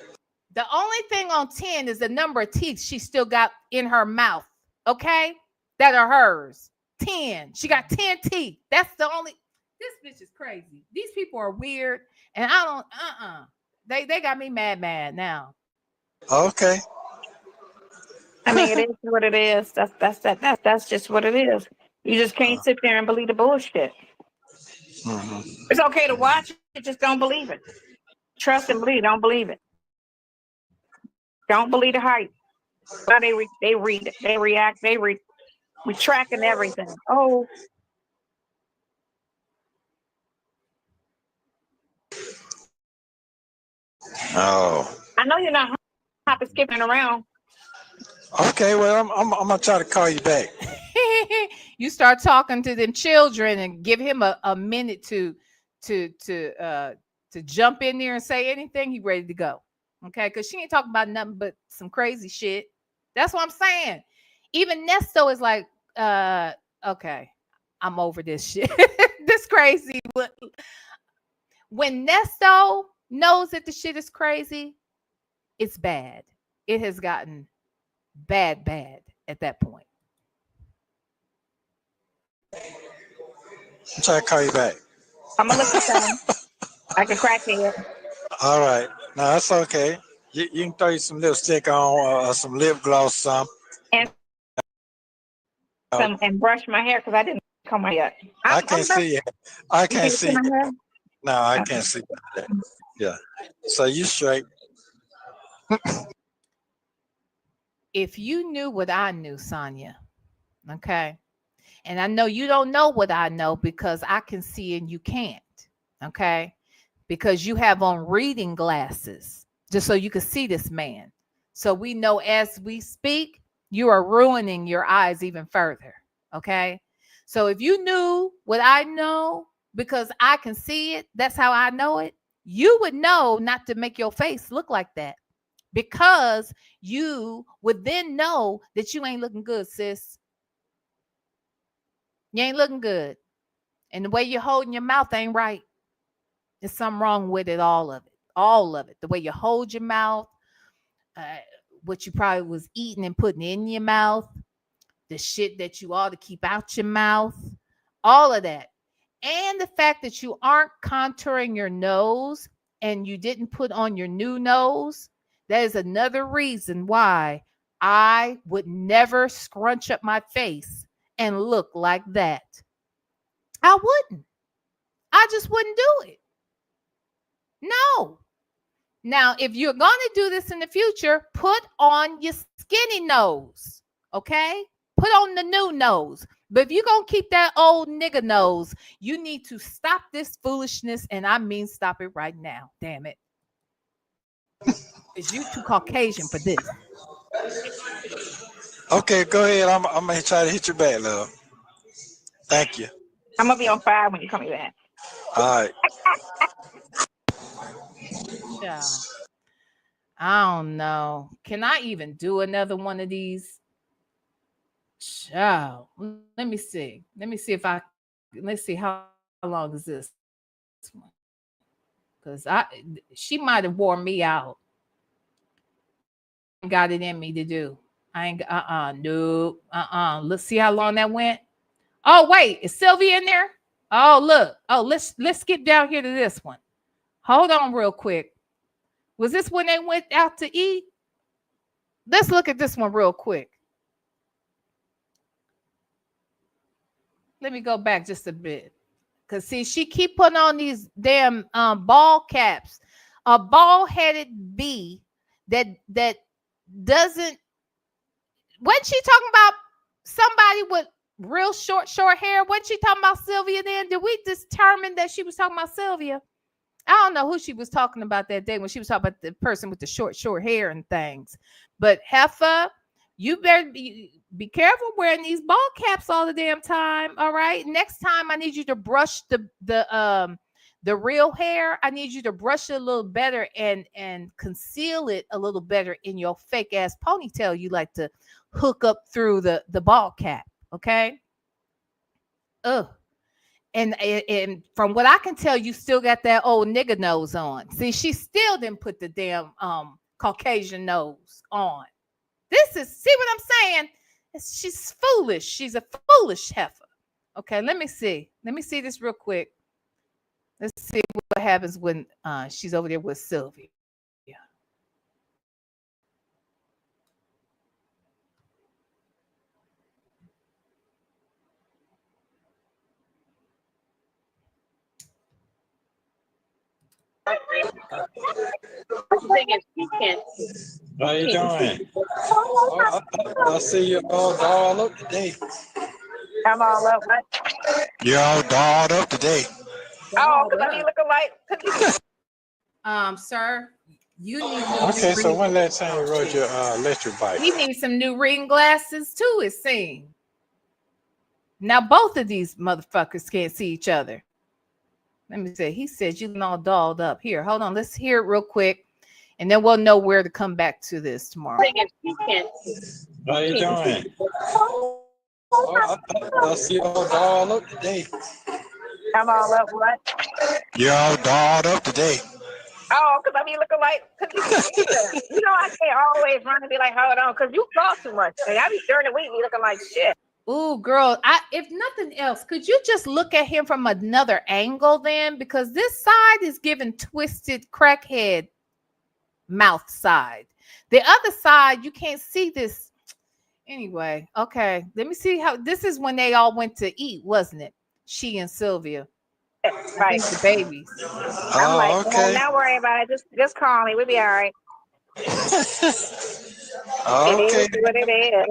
The only thing on 10 is the number of teeth she still got in her mouth, okay? That are hers. 10. She got 10 teeth. That's the only. This bitch is crazy. These people are weird, and I don't. They got me mad now. okay. I mean, it is what it is. That's just what it is. You just can't sit there and believe the bullshit. Mm-hmm. It's okay to watch it, just don't believe it. Trust and believe, don't believe it. Don't believe the hype. Now they read it, they react, we tracking everything. Oh, Oh. I know you're not hopping skipping around. Okay, well, I'm gonna try to call you back. You start talking to them children and give him a minute to jump in there and say anything. He ready to go. Okay, because she ain't talking about nothing but some crazy shit. That's what I'm saying. Even Nesto is like, okay, I'm over this shit. This crazy. When Nesto knows that the shit is crazy, it's bad. It has gotten bad at that point. I'm trying to call you back. I'm gonna look at them like a crackhead All right. No, that's okay. You can throw you some lipstick on or some lip gloss, some. and and brush my hair because I didn't comb my hair. I can't see you. I You can't can't see see my you. hair? No, I Okay. can't see that. Yeah. So you straight. If you knew what I knew, Sonya, okay, and I know you don't know what I know because I can see and you can't, okay, because you have on reading glasses just so you can see this man. So we know as we speak, you are ruining your eyes even further, okay? So if you knew what I know because I can see it, that's how I know it, you would know not to make your face look like that, because you would then know that you ain't looking good, sis. You ain't looking good. And the way you're holding your mouth ain't right. There's something wrong with it, all of it. All of it. The way you hold your mouth, uh, what you probably was eating and putting in your mouth, the shit that you ought to keep out your mouth, all of that. And the fact that you aren't contouring your nose and you didn't put on your new nose, that is another reason why I would never scrunch up my face and look like that. I wouldn't. I just wouldn't do it. No. Now, if you're going to do this in the future, put on your skinny nose, okay? Put on the new nose. But if you're going to keep that old nigga nose, you need to stop this foolishness, and I mean stop it right now. Damn it. Because you too Caucasian for this. Okay, go ahead. I'm gonna try to hit you back, love. Thank you. I'm gonna be on fire when you come back. All right. Yeah. I don't know. Can I even do another one of these? Child, let me see. Let's see how long is this one? Because she might have worn me out. Got it in me to do. I ain't nope. Let's see how long that went. Oh, wait, is Sylvia in there? Oh, look. Oh, let's skip down here to this one. Hold on real quick. Was this when they went out to eat? Let's look at this one real quick. Let me go back just a bit. Cause see, she keep putting on these damn ball caps. A bald-headed bee that doesn't. Wasn't she talking about somebody with real short hair? Wasn't she talking about Sylvia then? Did we determine that she was talking about Sylvia? I don't know who she was talking about that day when she was talking about the person with the short hair and things. But Heifer, you better be careful wearing these ball caps all the damn time. All right. Next time I need you to brush the real hair. I need you to brush it a little better and conceal it a little better in your fake ass ponytail you like to hook up through the ball cap. Okay. Ugh. And from what I can tell, you still got that old nigga nose on. See, she still didn't put the damn Caucasian nose on. See what I'm saying? She's foolish. She's a foolish heifer. Okay, let me see. Let me see this real quick. Let's see what happens when she's over there with Sylvia. How you doing? I see you all dolled up today. I'm all up. You're all dolled up today. Oh, because I mean looking like. Sir, you need. Okay, so when last time you rode your electric bike? You need some new reading glasses too. It seems. Now both of these motherfuckers can't see each other. Let me say, he said you all dolled up. Here, hold on. Let's hear it real quick, and then we'll know where to come back to this tomorrow. How you doing? I see you all dolled up today. I'm all up. What? You're all dolled up today. Oh, because I mean looking like. You know, I can't always run and be like, hold on, because you talk too much. And I be during the week be looking like shit. Ooh, girl, if nothing else, could you just look at him from another angle then? Because this side is giving twisted crackhead mouth side. The other side, you can't see this. Anyway, okay. Let me see how this is when they all went to eat, wasn't it? She and Sylvia. Right. The babies. I'm like, okay. Not worry about it. Just call me. We'll be all right. Okay. It is what it is.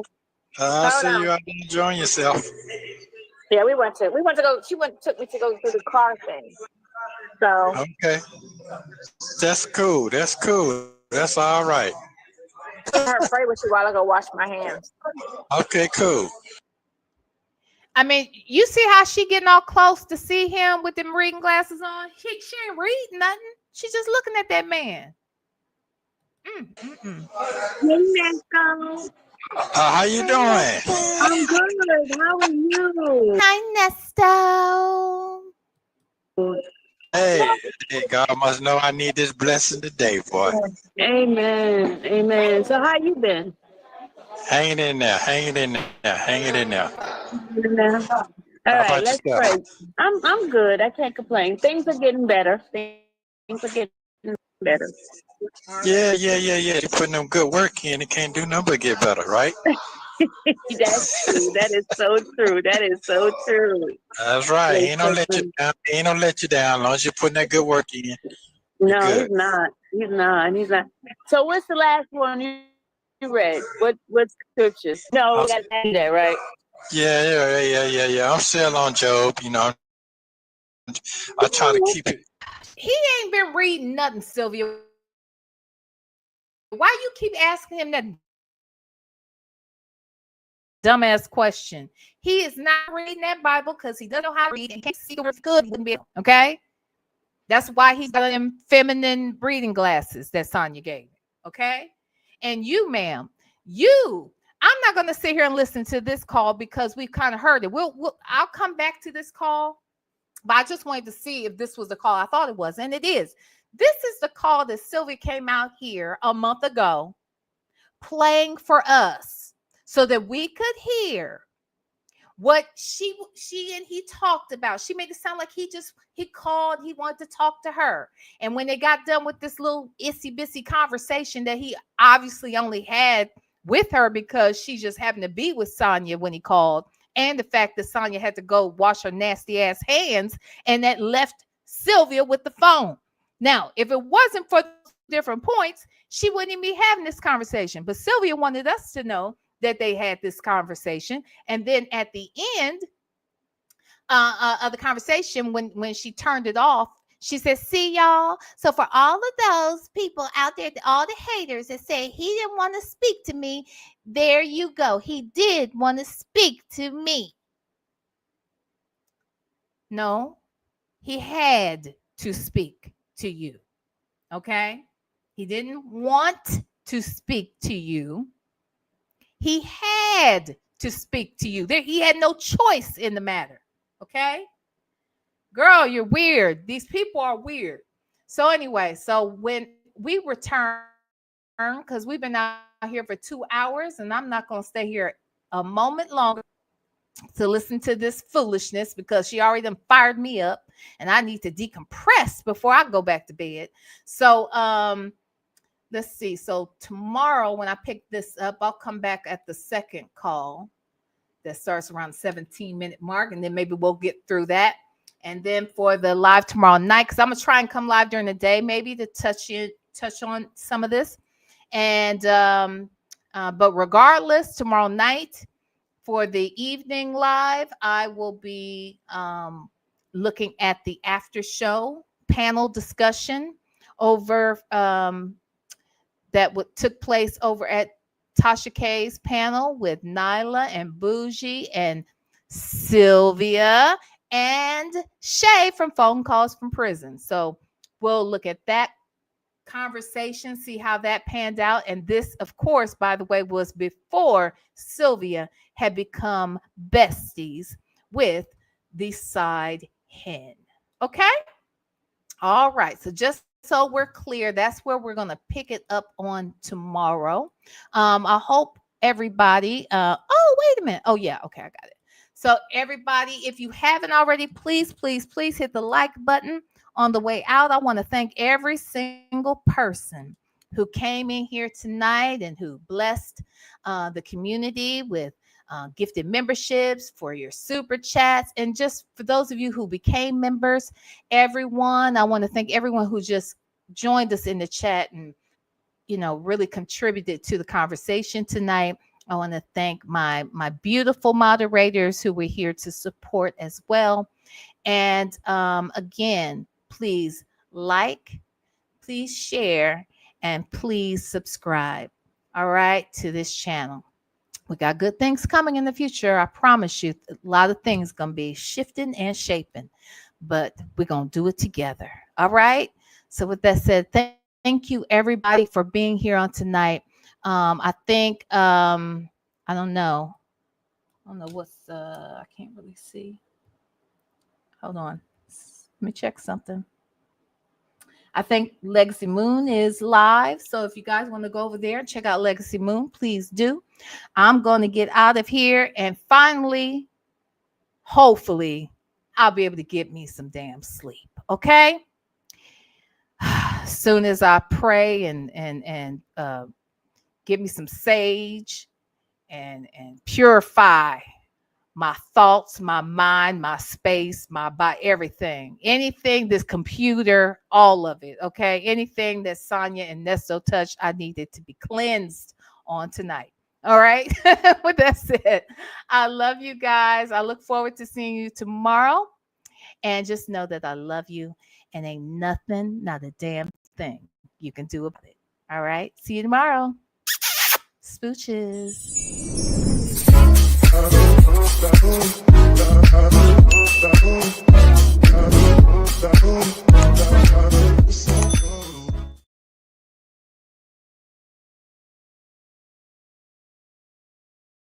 I see you out there enjoying yourself. Yeah, we went to go. Took me to go through the car thing. So okay, that's cool. That's all right. I heard pray with you while I go wash my hands. Okay, cool. I mean, you see how she getting all close to see him with them reading glasses on? She ain't reading nothing. She's just looking at that man. Hey, Nesto. How you doing? I'm good. How are you? Hi, Nesto. Hey, God must know I need this blessing today, boy. Amen. So how you been? Hanging in there. All right, let's pray. I'm good. I can't complain. Things are getting better. Things are getting better. Yeah. You're putting them good work in. It can't do nothing but get better, right? That's true. That is so true. That's right. Ain't no let you down. As long as you're putting that good work in. No, good. He's not. So what's the last one you read? What scriptures? No, we got to do that, right? Yeah. I'm still on Job, you know. I try to keep it. He ain't been reading nothing, Sylvia. Why you keep asking him that dumbass question? He is not reading that Bible because he doesn't know how to read and can't see the words good. He wouldn't be able, okay? That's why he's got them feminine reading glasses that Sonya gave him, okay? And you, ma'am, you I'm not going to sit here and listen to this call because we've kind of heard it. I'll come back to this call, but I just wanted to see if this was the call I thought it was, and it is. This is the call that Sylvia came out here a month ago playing for us so that we could hear what she and he talked about. She made it sound like he called, he wanted to talk to her. And when they got done with this little issy bitsy conversation that he obviously only had with her because she just happened to be with Sonya when he called, and the fact that Sonya had to go wash her nasty ass hands, and that left Sylvia with the phone. Now, if it wasn't for different points, she wouldn't even be having this conversation. But Sylvia wanted us to know that they had this conversation. And then at the end of the conversation, when she turned it off, she said, see, y'all, so for all of those people out there, all the haters that say he didn't want to speak to me, there you go. He did want to speak to me. No, he had to speak to you. Okay? He didn't want to speak to you. He had to speak to you. He had no choice in the matter. Okay? Girl, you're weird. These people are weird. So anyway, so when we return, because we've been out here for 2 hours, and I'm not going to stay here a moment longer to listen to this foolishness because she already done fired me up, and I need to decompress before I go back to bed. So let's see. So tomorrow when I pick this up, I'll come back at the second call that starts around the 17-minute mark, and then maybe we'll get through that. And then for the live tomorrow night, because I'm going to try and come live during the day, maybe to touch on some of this. And but regardless, tomorrow night for the evening live, I will be looking at the after show panel discussion over that took place over at Tasha K's panel with Nyla and Bougie and Sylvia and Shay from Phone Calls from Prison. So we'll look at that conversation, see how that panned out. And this, of course, by the way, was before Sylvia had become besties with the side hen. Okay? All right. So just so we're clear, that's where we're going to pick it up on tomorrow. I hope everybody, oh, wait a minute. Oh, yeah. Okay, I got it. So everybody, if you haven't already, please, please, please hit the like button on the way out. I want to thank every single person who came in here tonight and who blessed the community with gifted memberships, for your super chats, and just for those of you who became members, everyone. I want to thank everyone who just joined us in the chat and, you know, really contributed to the conversation tonight. I want to thank my beautiful moderators who were here to support as well. And again, please like, please share, and please subscribe, all right, to this channel. We got good things coming in the future. I promise you, a lot of things going to be shifting and shaping, but we're going to do it together, all right? So with that said, thank you, everybody, for being here on tonight. I think, I don't know what's, I can't really see. Hold on. Let me check something. I think Legacy Moon is live. So if you guys want to go over there and check out Legacy Moon, please do. I'm going to get out of here and finally, hopefully, I'll be able to get me some damn sleep. Okay? As soon as I pray and give me some sage and purify my thoughts, my mind, my space, my body, everything, anything, this computer, all of it. Okay. Anything that Sonya and Nesto touched, I needed to be cleansed on tonight. All right. With that said, I love you guys. I look forward to seeing you tomorrow. And just know that I love you and ain't nothing, not a damn thing you can do about it. All right. See you tomorrow. Smooches.